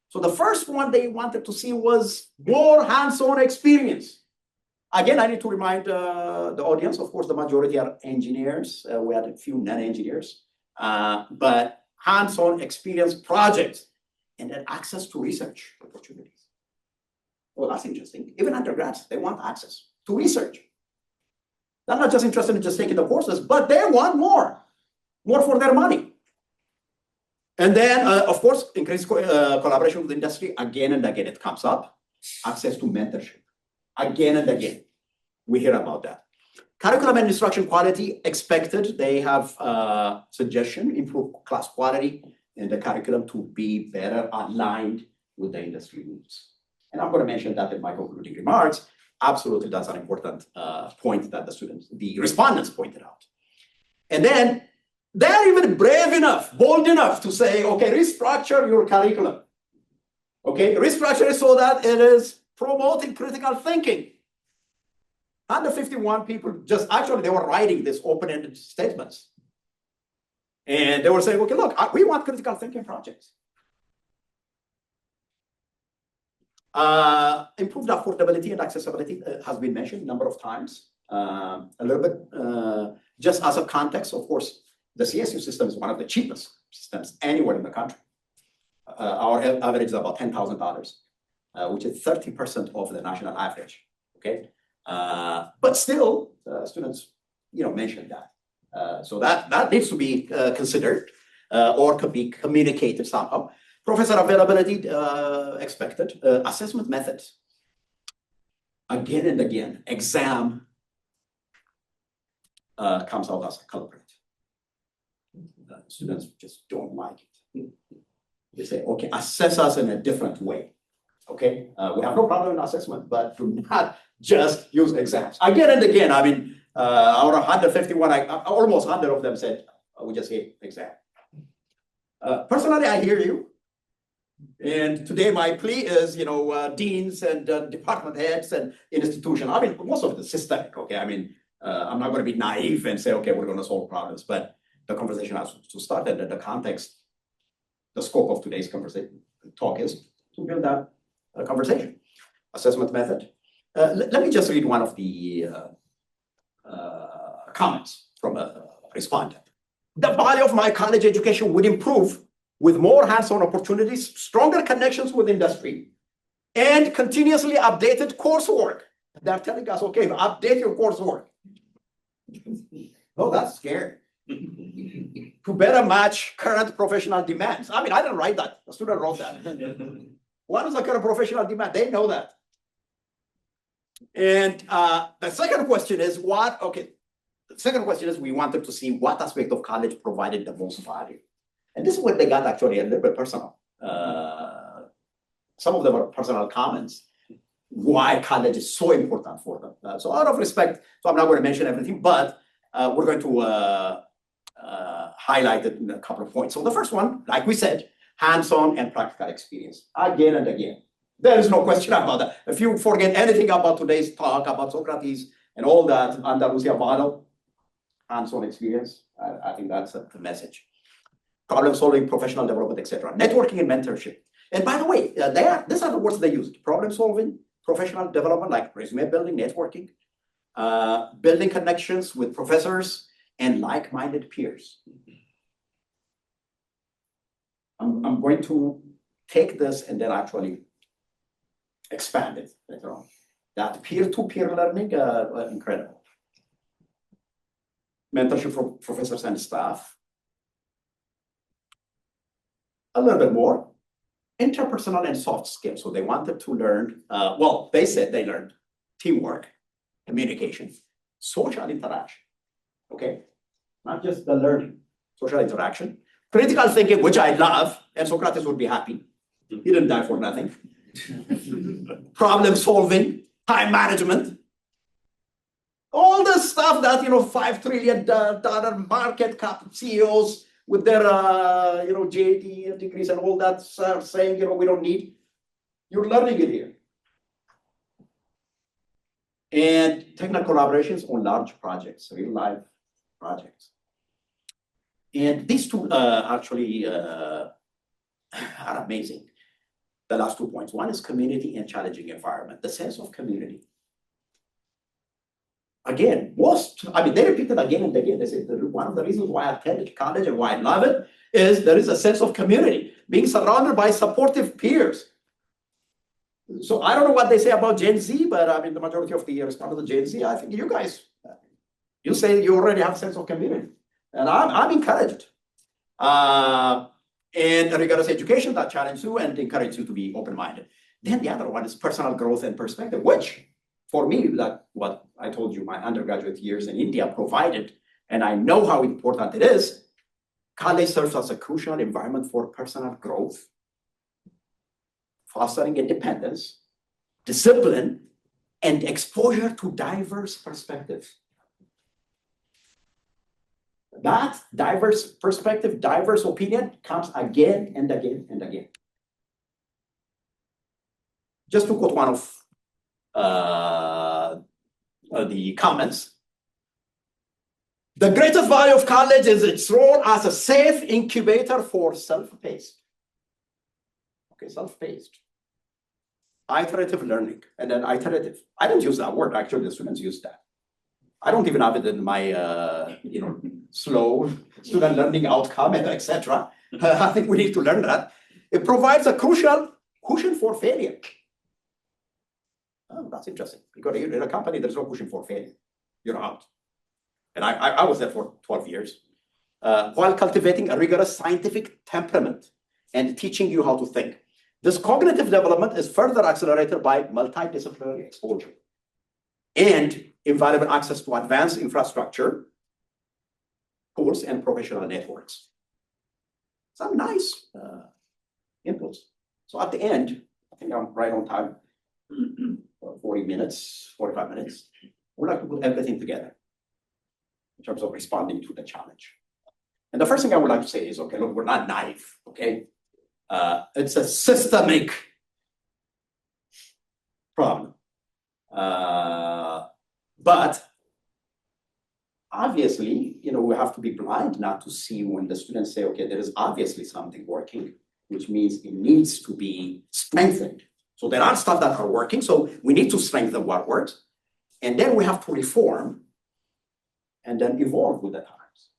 So the first one they wanted to see was more hands-on experience. Again, I need to remind the audience, of course, the majority are engineers. We had a few non-engineers, but hands-on experience projects and then access to research opportunities. Well, that's interesting. Even undergrads, they want access to research. They're not just interested in just taking the courses, but they want more for their money. And then, of course, increased collaboration with the industry. Again and again, it comes up. Access to mentorship. Again and again, we hear about that. Curriculum and instruction quality expected. They have suggestion, improve class quality and the curriculum to be better aligned with the industry needs. And I'm going to mention that in my concluding remarks. Absolutely, that's an important point that the respondents pointed out. And then They're even brave enough, bold enough to say, okay, restructure your curriculum. Okay, restructure it so that it is promoting critical thinking. 151 people actually, they were writing these open-ended statements. And they were saying, okay, look, we want critical thinking projects. Improved affordability and accessibility has been mentioned a number of times. A little bit, just as a context, of course, the CSU system is one of the cheapest systems anywhere in the country. Our average is about $10,000, which is 30% of the national average. Okay, but still, students, mentioned that. So that needs to be considered or could be communicated somehow. Professor availability expected. Assessment methods. Again and again, exam comes out as a culprit. Students just don't like it. They say, okay, assess us in a different way. Okay, we have no problem in assessment, but do not just use exams. Again and again, I mean, out of 151, almost 100 of them said, we just hate exam. Personally, I hear you. And today my plea is, deans and department heads and institutions. I mean, most of it is systemic, okay? I mean, I'm not going to be naive and say, okay, we're going to solve problems, but the conversation has to start, and the context, the scope of today's talk is to build that conversation. Assessment method. Let me just read one of the comments from a respondent. The body of my college education would improve with more hands-on opportunities, stronger connections with industry, and continuously updated coursework. They're telling us, okay, update your coursework. Oh, that's scary. To better match current professional demands. I mean, I didn't write that. A student wrote that. What is the current professional demand? They know that. And the second question is what? Okay, the second question is we wanted to see what aspect of college provided the most value. And this is what they got actually a little bit personal. Some of them are personal comments. Why college is so important for them. So out of respect, so I'm not going to mention everything, but we're going to highlight it in a couple of points. So the first one, like we said, hands-on and practical experience, again and again. There is no question about that. If you forget anything about today's talk about Socrates and all that Andalusia model, hands-on experience, I think that's the message. Problem solving, professional development, etc. Networking and mentorship. And by the way, these are the words they used. Problem solving, professional development, like resume building, networking, building connections with professors and like-minded peers. I'm going to take this and then actually expand it later on. That peer-to-peer learning, incredible. Mentorship for professors and staff. A little bit more. Interpersonal and soft skills. So they wanted to learn, they said they learned teamwork, communication, social interaction. Okay? Not just the learning, social interaction. Critical thinking, which I love, and Socrates would be happy. He didn't die for nothing. Problem solving, time management. All the stuff that, $5 trillion market cap CEOs with their, JD degrees and all that saying, we don't need. You're learning it here. And technical collaborations on large projects, real life projects. And these two actually are amazing. The last 2 points. One is community and challenging environment, the sense of community. Again, they repeat it again and again. They say one of the reasons why I attended college and why I love it is there is a sense of community, being surrounded by supportive peers. So I don't know what they say about Gen Z, but I mean, the majority of the respondents to Gen Z, I think you guys, you say you already have a sense of community. And I'm encouraged. And rigorous education that challenges you and encourages you to be open-minded. Then the other one is personal growth and perspective, which for me, like what I told you, my undergraduate years in India provided, and I know how important it is. College serves as a crucial environment for personal growth, fostering independence, discipline, and exposure to diverse perspectives. that diverse perspective, diverse opinion comes again and again and again. Just to quote one of the comments, the greatest value of college is its role as a safe incubator for self-paced. Okay, self-paced. Iterative learning, and then iterative. I don't use that word, actually, the students use that. I don't even have it in my, slow student learning outcome, etc. I think we need to learn that. It provides a crucial cushion for failure. Oh, that's interesting. Because in a company, there's no cushion for failure. You're out. And I was there for 12 years. While cultivating a rigorous scientific temperament and teaching you how to think. This cognitive development is further accelerated by multidisciplinary exposure and invaluable access to advanced infrastructure, tools, and professional networks. Some nice inputs. So at the end, I think I'm right on time, 40 minutes, 45 minutes. We'd like to put everything together in terms of responding to the challenge. And the first thing I would like to say is, okay, look, we're not naive, okay? It's a systemic problem. But obviously, we have to be blind not to see when the students say, okay, there is obviously something working, which means it needs to be strengthened. So there are stuff that are working, so we need to strengthen what works. And then we have to reform and then evolve with the times.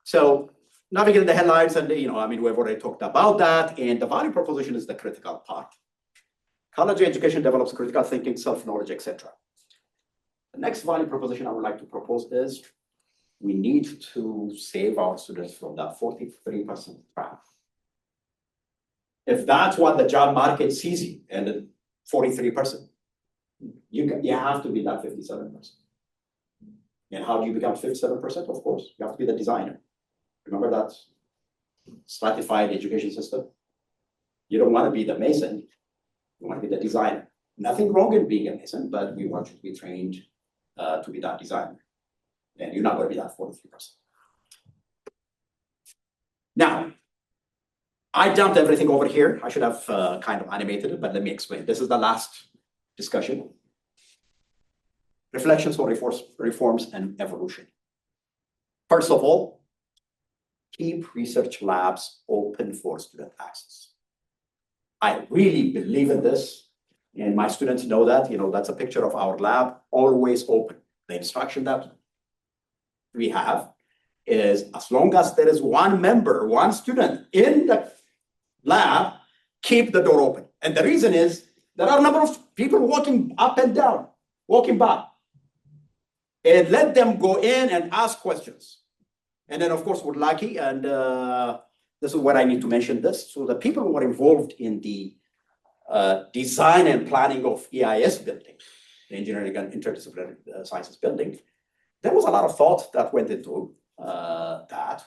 So navigating the headlines, and we've already talked about that, and the value proposition is the critical part. College education develops critical thinking, self-knowledge, etc. The next value proposition I would like to propose is we need to save our students from that 43% trap. If that's what the job market sees you, and then 43%, you have to be that 57%. And how do you become 57%? Of course, you have to be the designer. Remember that stratified education system? You don't want to be the mason, you want to be the designer. Nothing wrong in being a mason, but we want you to be trained to be that designer. And you're not going to be that 43%. Now, I dumped everything over here. I should have kind of animated it, but let me explain. This is the last discussion. Reflections on reforms and evolution. First of all, keep research labs open for student access. I really believe in this, and my students know that. That's a picture of our lab, always open. The instruction that we have is as long as there is one member, one student in the lab, keep the door open. And the reason is there are a number of people walking up and down, walking by. And let them go in and ask questions. And then, of course, we're lucky, and this is where I need to mention this. So the people who are involved in the design and planning of EIS building, the Engineering and Interdisciplinary Sciences building, there was a lot of thought that went into that,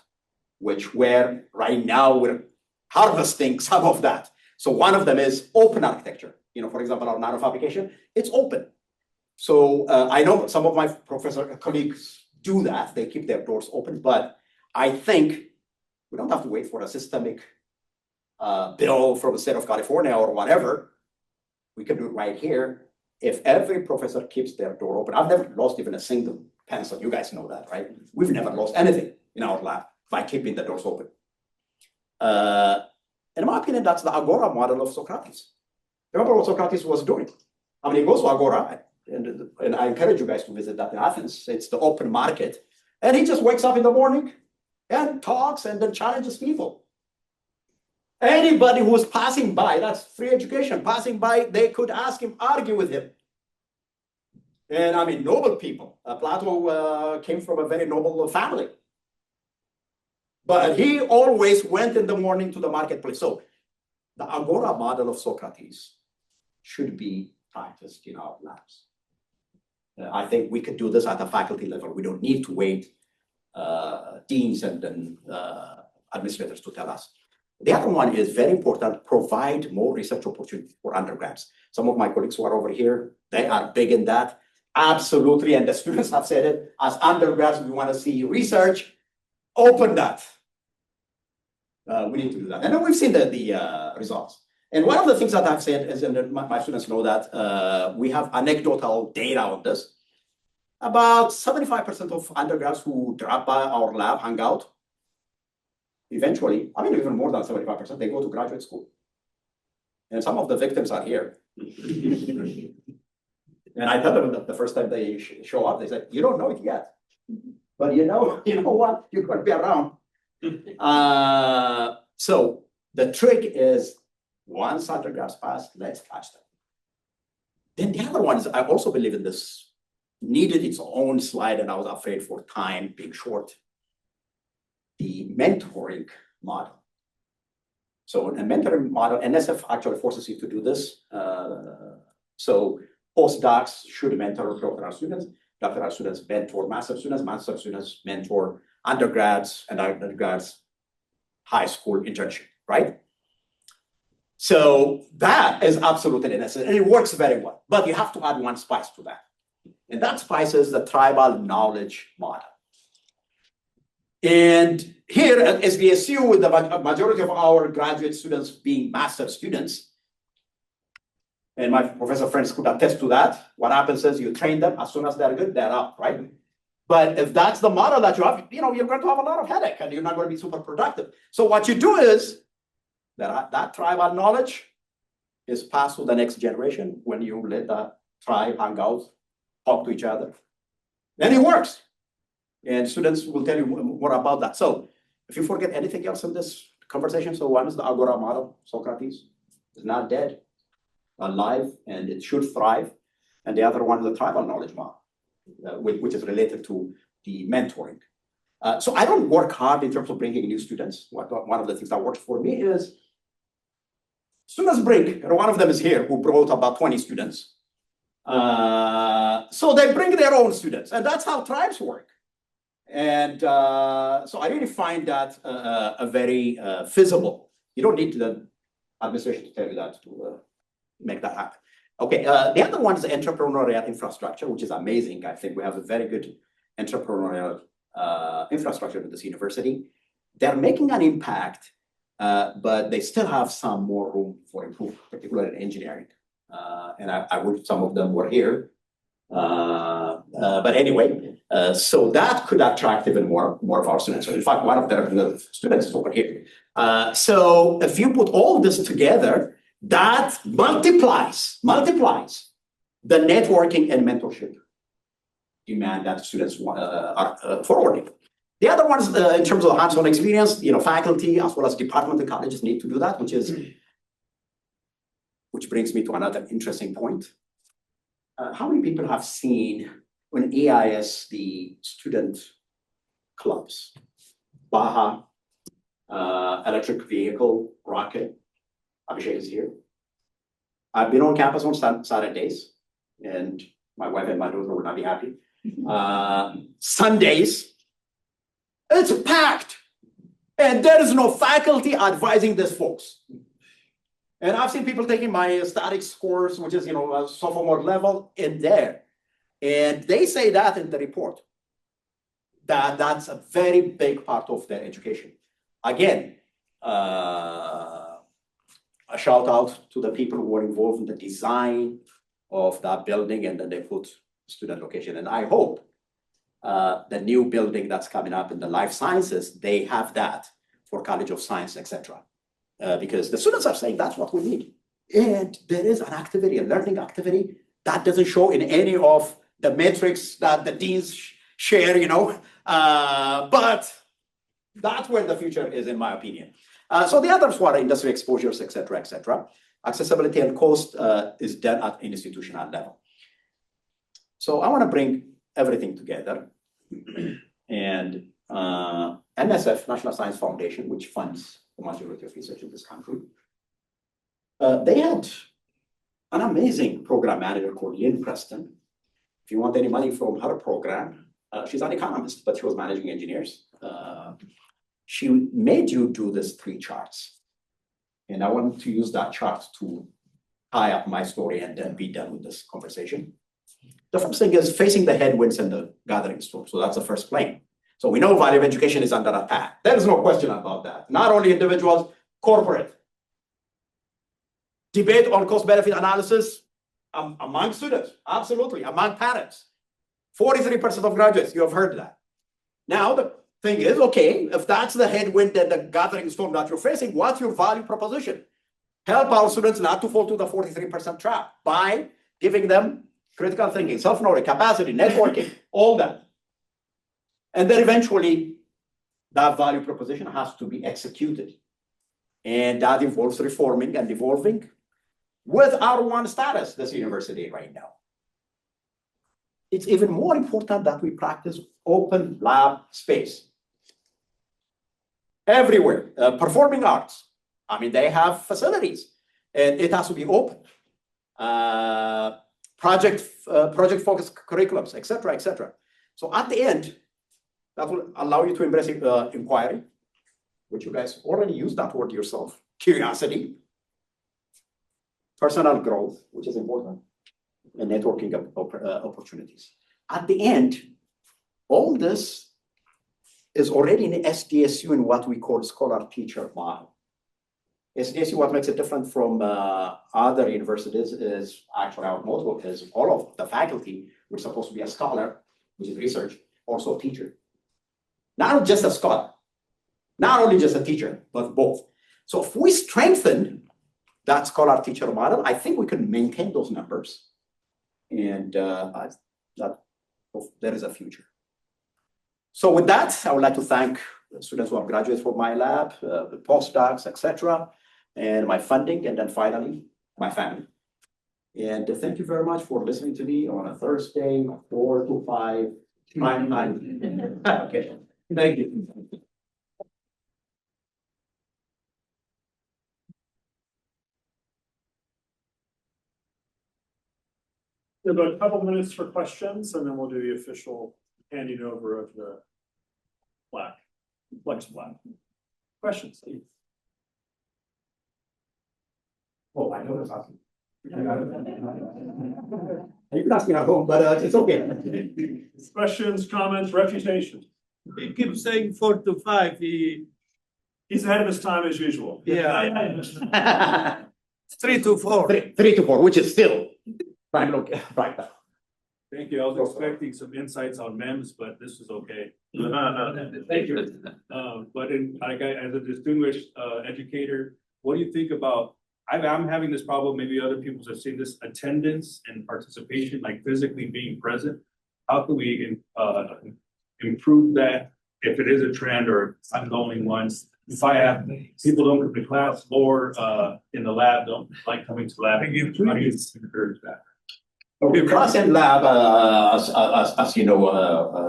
which right now we're harvesting some of that. So one of them is open architecture. For example, our nanofabrication, it's open. So I know some of my professor colleagues do that. They keep their doors open, but I think we don't have to wait for a systemic bill from the state of California or whatever. We can do it right here. If every professor keeps their door open, I've never lost even a single pencil. You guys know that, right? We've never lost anything in our lab by keeping the doors open. In my opinion, that's the Agora model of Socrates. Remember what Socrates was doing? He goes to Agora, and I encourage you guys to visit that in Athens. It's the open market. And he just wakes up in the morning and talks and then challenges people. Anybody who was passing by, that's free education, passing by, they could ask him, argue with him. And noble people. Plato came from a very noble family. But he always went in the morning to the marketplace. So the Agora model of Socrates should be practiced in our labs. I think we could do this at the faculty level. We don't need to wait deans and then administrators to tell us. The other one is very important, provide more research opportunities for undergrads. Some of my colleagues who are over here, they are big in that. Absolutely, and the students have said it, as undergrads, we want to see research, open that. We need to do that. And then we've seen the results. And one of the things that I've said is, and my students know that we have anecdotal data on this. About 75% of undergrads who drop by our lab, hang out, eventually, I mean, even more than 75%, they go to graduate school. And some of the victims are here. And I tell them that the first time they show up, they say, you don't know it yet. But you know what? You're going to be around. So the trick is, once undergrads pass, let's catch them. Then the other one is, I also believe in this, needed its own slide, and I was afraid for time being short. The mentoring model. So a mentoring model, NSF actually forces you to do this. So postdocs should mentor doctoral students. Doctoral students mentor master students mentor undergrads, and undergrads high school internship, right? So that is absolutely necessary, and it works very well. But you have to add one spice to that. And that spice is the tribal knowledge model. And here at SDSU, with the majority of our graduate students being master students, and my professor friends could attest to that, what happens is you train them, as soon as they're good, they're up, right? But if that's the model that you have, you're going to have a lot of headache and you're not going to be super productive. So what you do is that tribal knowledge is passed to the next generation when you let the tribe hang out, talk to each other. Then it works. And students will tell you more about that. So if you forget anything else in this conversation, so one is the Agora model, Socrates is not dead, alive, and it should thrive. And the other one is the tribal knowledge model, which is related to the mentoring. So I don't work hard in terms of bringing new students. One of the things that works for me is students bring, and one of them is here, who brought about 20 students. So they bring their own students, and that's how tribes work. And so I really find that a very feasible. You don't need the administration to tell you that to make that happen. Okay, the other one is the entrepreneurial infrastructure, which is amazing. I think we have a very good entrepreneurial infrastructure at this university. They're making an impact, but they still have some more room for improvement, particularly in engineering. And I wish some of them were here. But anyway, so that could attract even more of our students. So in fact, one of the students is over here. So if you put all this together, that multiplies the networking and mentorship demand that students are forwarding. The other ones, in terms of hands-on experience, faculty as well as department and colleges need to do that, which brings me to another interesting point. How many people have seen when AIS, the student clubs, Baja, electric vehicle, rocket? Abhishek is here. I've been on campus on Saturdays, and my wife and my daughter will not be happy. Sundays, it's packed, and there is no faculty advising these folks. And I've seen people taking my statics course, which is a sophomore level, in there, and they say that in the report that's a very big part of their education. Again, a shout out to the people who were involved in the design of that building, and then they put student location. And I hope the new building that's coming up in the life sciences, they have that for College of Science, etc. Because the students are saying that's what we need. And there is an activity, a learning activity that doesn't show in any of the metrics that the deans share, but that's where the future is, in my opinion. So the others were industry exposures, etc., etc. Accessibility and cost is done at institutional level. So I want to bring everything together. And NSF, National Science Foundation, which funds the majority of research in this country, they had an amazing program manager called Lynn Preston. If you want any money from her program, she's an economist, but she was managing engineers. She made you do these 3 charts. And I wanted to use that chart to tie up my story and then be done with this conversation. The first thing is facing the headwinds and the gathering storm. So that's the first plane. So we know value of education is under attack. There is no question about that. Not only individuals, corporate. Debate on cost-benefit analysis among students, absolutely, among parents. 43% of graduates, you have heard that. Now, the thing is, okay, if that's the headwind and the gathering storm that you're facing, what's your value proposition? Help our students not to fall to the 43% trap by giving them critical thinking, self-knowledge, capacity, networking, all that. And then eventually, that value proposition has to be executed. And that involves reforming and evolving with R1 status, this university right now. It's even more important that we practice open lab space. Everywhere, performing arts. I mean, they have facilities and it has to be open. Project-focused curriculums, et cetera, et cetera. So at the end, that will allow you to embrace inquiry, which you guys already used that word yourself, curiosity, personal growth, which is important, and networking opportunities. At the end, all this is already in SDSU in what we call scholar-teacher model. SDSU, what makes it different from other universities is actually our motto is all of the faculty, we're supposed to be a scholar, which is research, also a teacher. Not just a scholar, not only just a teacher, but both. So if we strengthen that scholar-teacher model, I think we can maintain those numbers. And there is a future. So with that, I would like to thank the students who have graduated from my lab, the postdocs, etc., and my funding, and then finally, my family. And thank you very much for listening to me on a Thursday, 4 to 5, prime time. Okay, thank you. We have a couple minutes for questions, and then we'll do the official handing over of the plaque, flex plaque. Questions, please. Oh, I know this. You can ask me at home, but it's okay. Questions, comments, refutation. He keeps saying 4 to 5. He's ahead of his time as usual. Yeah. 3 to 4. 3 to 4, which is still right now. Thank you. I was expecting some insights on MEMS, but this is okay. Thank you. But as a distinguished educator, what do you think about? I'm having this problem. Maybe other people have seen this attendance and participation, like physically being present. How can we improve that if it is a trend or ongoing one? If I have people don't come to class or in the lab don't like coming to lab, how do you encourage that? Okay, class and lab, as you know,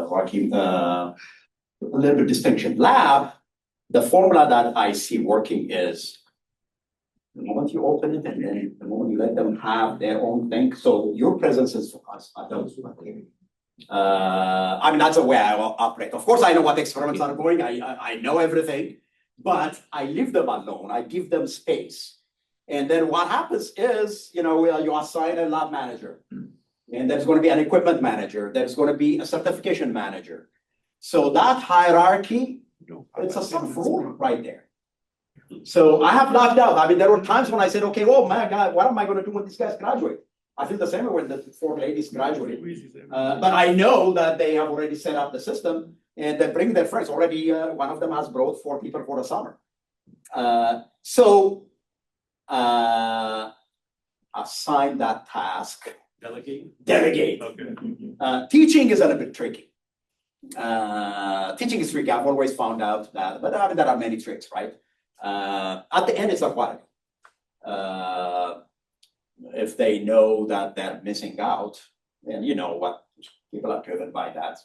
Joaquin, a little bit distinction. Lab, the formula that I see working is the moment you open it and then the moment you let them have their own thing. So your presence is for us. I mean, that's the way I operate. Of course, I know what experiments are going. I know everything, but I leave them alone. I give them space. And then what happens is, you assign a lab manager, and there's going to be an equipment manager. There's going to be a certification manager. So that hierarchy, it's a self-rule right there. So I have knocked out. I mean, there were times when I said, okay, oh my God, what am I going to do when these guys graduate? I feel the same way when the 4 ladies graduate. But I know that they have already set up the system and they bring their friends. Already, one of them has brought 4 people for the summer. Assign that task. Delegate. Okay. Teaching is a little bit tricky. Teaching is tricky. I've always found out that, but I mean, there are many tricks, right? At the end, it's a quality. If they know that they're missing out, then you know what people are driven by that.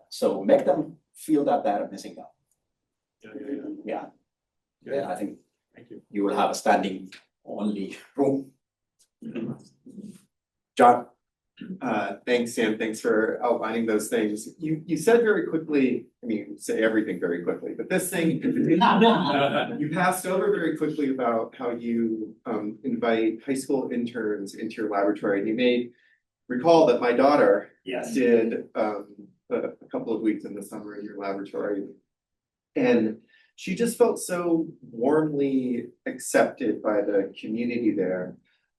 So make them feel that they're missing out. Yeah, I think Thank you. you will have a standing only room. John. Thanks, Sam. Thanks for outlining those things. You said very quickly, I mean, you say everything very quickly, but this thing, you passed over very quickly about how you invite high school interns into your laboratory. And you made recall that my daughter Yes. did a couple of weeks in the summer in your laboratory. And she just felt so warmly accepted by the community there.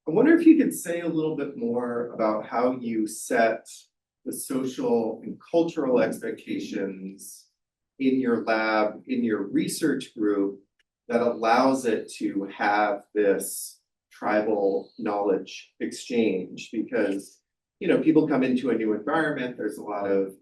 I wonder if you could say a little bit more about how you set the social and cultural expectations in your lab, in your research group, that allows it to have this tribal knowledge exchange. Because, you know, people come into a new environment, there's a lot of,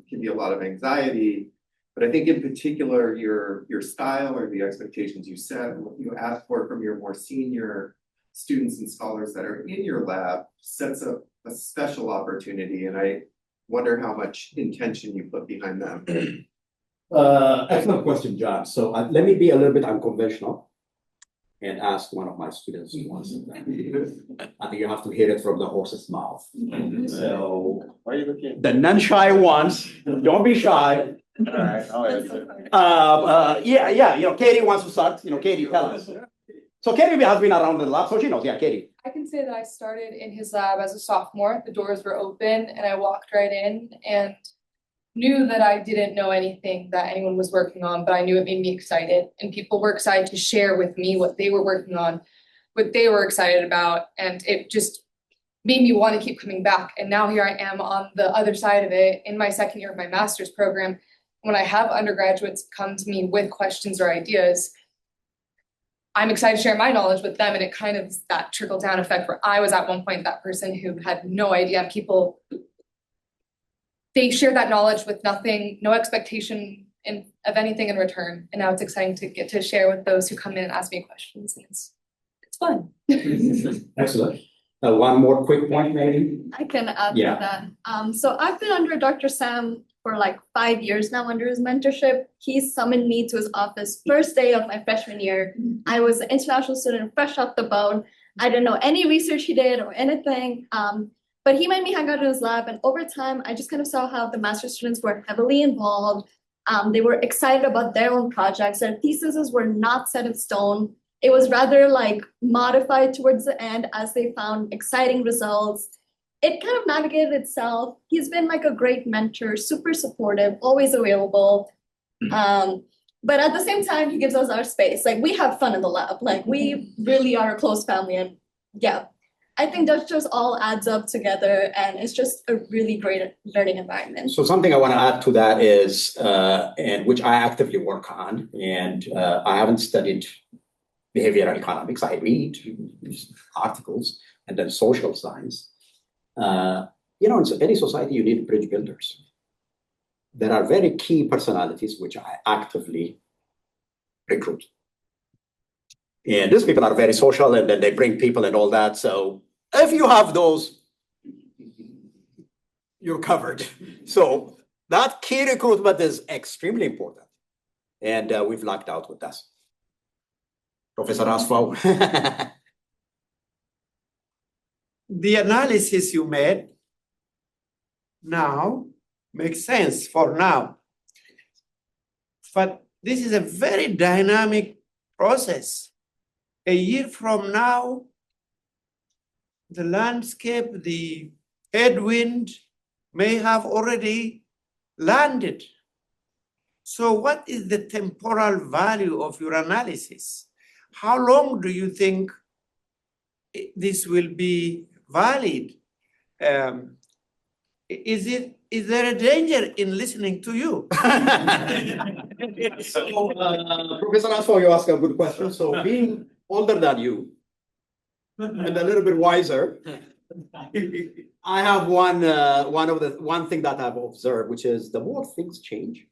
can be a lot of anxiety. But I think in particular, your style or the expectations you set, and what you ask for from your more senior students and scholars that are in your lab sets up a special opportunity. And I wonder how much intention you put behind them. Excellent question, John. So let me be a little bit unconventional and ask one of my students once. I think you have to hear it from the horse's mouth. So Why are you looking? the non-shy ones, don't be shy. All right, I'll answer. Yeah, you know, Katie wants to start. You know, Katie, tell us. So Katie has been around the lab, so she knows. Yeah, Katie. I can say that I started in his lab as a sophomore. The doors were open and I walked right in and knew that I didn't know anything that anyone was working on, but I knew it made me excited. And people were excited to share with me what they were working on, what they were excited about. And it just made me want to keep coming back. And now here I am on the other side of it in my second year of my master's program. When I have undergraduates come to me with questions or ideas, I'm excited to share my knowledge with them. And it kind of is that trickle down effect where I was at one point that person who had no idea. And people, they share that knowledge with nothing, no expectation of anything in return. And now it's exciting to get to share with those who come in and ask me questions. And it's fun. Excellent. One more quick point, maybe. I can add to Yeah. that. So I've been under Dr. Sam for like 5 years now under his mentorship. He summoned me to his office first day of my freshman year. I was an international student, fresh off the boat. I didn't know any research he did or anything. But he made me hang out in his lab. And over time, I just kind of saw how the master's students were heavily involved. They were excited about their own projects. Their theses were not set in stone. It was rather like modified towards the end as they found exciting results. It kind of navigated itself. He's been like a great mentor, super supportive, always available. But at the same time, he gives us our space. Like we have fun in the lab. Like we really are a close family. And yeah, I think that just all adds up together and it's just a really great learning environment. So something I want to add to that is, and which I actively work on, and I haven't studied behavioral economics. I read articles and then social science. You know, in any society, you need bridge builders. There are very key personalities which I actively recruit. And these people are very social and then they bring people and all that. So if you have those, you're covered. So that key recruitment is extremely important. And we've lucked out with that. Professor Asfaw. The analysis you made now makes sense for now. But this is a very dynamic process. A year from now, the landscape, the headwind may have already landed. So what is the temporal value of your analysis? How long do you think this will be valid? Is there a danger in listening to you? So, Professor Asfaw, you ask a good question. So being older than you and a little bit wiser, I have one thing that I've observed, which is the more things change,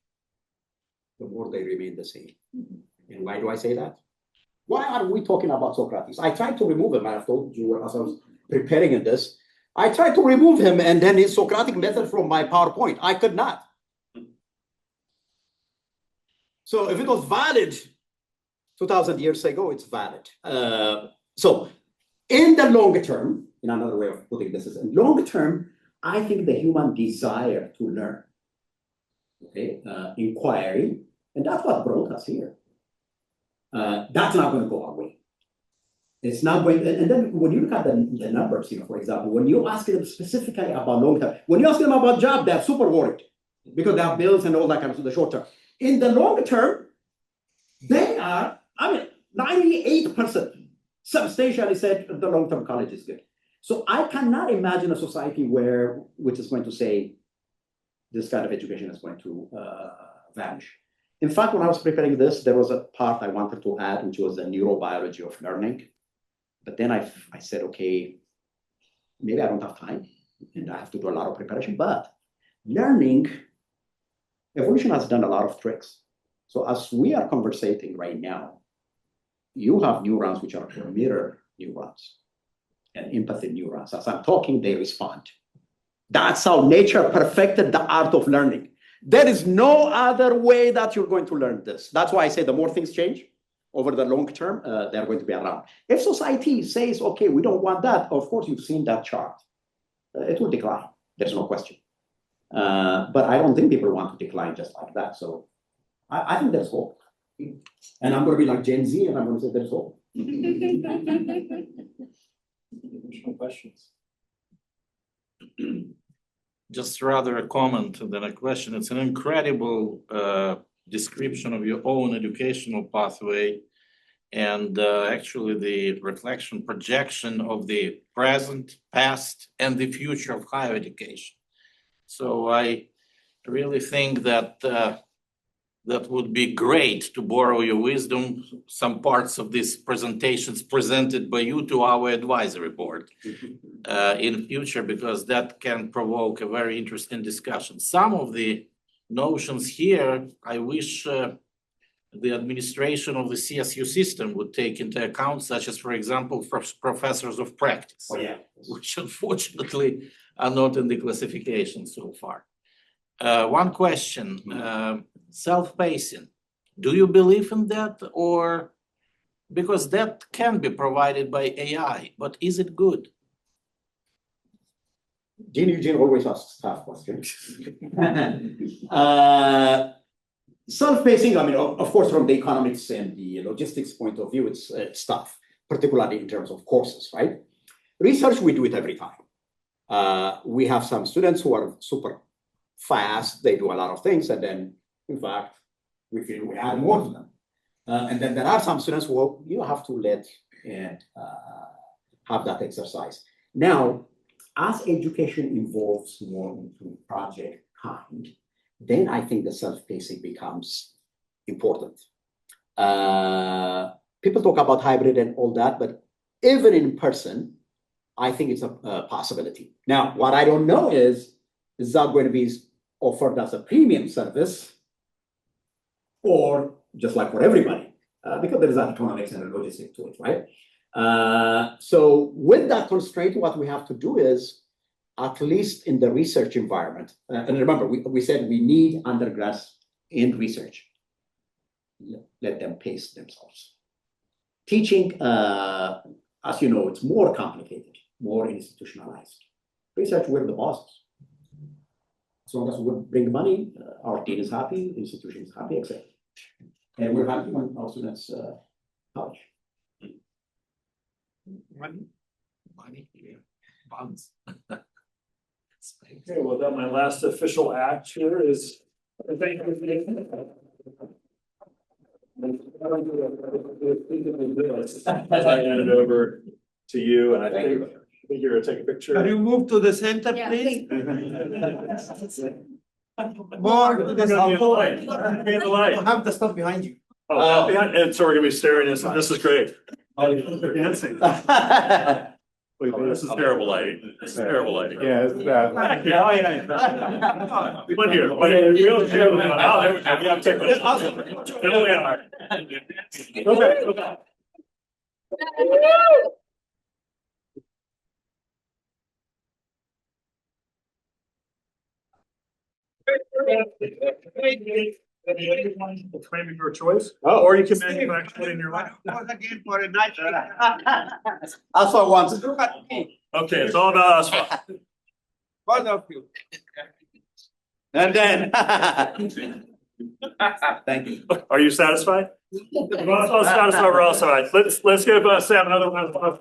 the more they remain the same. And why do I say that? Why are we talking about Socrates? I tried to remove him. I've told you as I was preparing in this. I tried to remove him and then his Socratic method from my PowerPoint. I could not. So if it was valid 2,000 years ago, it's valid. So in the long term, in another way of putting this is in long term, I think the human desire to learn, okay, inquiry, and that's what brought us here. That's not going to go away. It's not going, and then when you look at the numbers, for example, when you ask them specifically about long term, when you ask them about job, they're super worried because they have bills and all that kind of stuff, the short term. In the long term, they are, 98% substantially said the long-term college is good. So I cannot imagine a society which is going to say this kind of education is going to vanish. In fact, when I was preparing this, there was a part I wanted to add, which was the neurobiology of learning. But then I said, okay, maybe I don't have time and I have to do a lot of preparation, but learning, evolution has done a lot of tricks. So as we are conversating right now, you have neurons which are mirror neurons and empathy neurons. As I'm talking, they respond. That's how nature perfected the art of learning. There is no other way that you're going to learn this. That's why I say the more things change over the long term, they're going to be around. If society says, okay, we don't want that, of course, you've seen that chart. It will decline. There's no question. But I don't think people want to decline just like that. So I think there's hope. And I'm going to be like Gen Z and I'm going to say there's hope. Additional questions? Just rather a comment than a question. It's an incredible description of your own educational pathway and actually the reflection, projection of the present, past, and the future of higher education. So I really think that that would be great to borrow your wisdom, some parts of these presentations presented by you to our advisory board in future, because that can provoke a very interesting discussion. Some of the notions here, I wish the administration of the CSU system would take into account, such as, for example, professors of practice, which unfortunately are not in the classification so far. One question, self-pacing. Do you believe in that, or because that can be provided by AI, but is it good? Eugene always asks tough questions. Self-pacing, of course, from the economics and the logistics point of view, it's tough, particularly in terms of courses, right? Research, we do it every time. We have some students who are super fast, they do a lot of things, and then, in fact, we feel we add more to them. And then there are some students who you have to let and have that exercise. Now, as education evolves more into project kind, then I think the self-pacing becomes important. People talk about hybrid and all that, but even in person, I think it's a possibility. Now, what I don't know is that going to be offered as a premium service or just like for everybody? Because there is an economics and a logistics to it, right? So with that constraint, what we have to do is, at least in the research environment, and remember, we said we need undergrads in research. Let them pace themselves. Teaching, as you know, it's more complicated, more institutionalized. Research, we're the bosses. As long as we bring money, our dean is happy, the institution is happy, etc. And we're happy when our students college. Money, yeah, bonds. Okay, well, then my last official act here is. Thank you. I hand it over to you, and I think you're gonna take a picture. Can you move to the center, Yeah, please? please. More to the light. have the stuff behind you. Oh, and so we're gonna be staring at this. This is great. They're dancing. Wait, this is terrible lighting. This is terrible lighting. Yeah, it's bad. Yeah. One here. Real chill. Oh, there we go. We have technical. There we are. Go back. Go back. Claim of your choice, or you can manufacture it in your life. Again for a night. Alpha wants. Look at me, Okay, it's all about us. both of you. And then Thank you. Are you satisfied? We're all satisfied, we're all satisfied. Let's give Sam another round of applause.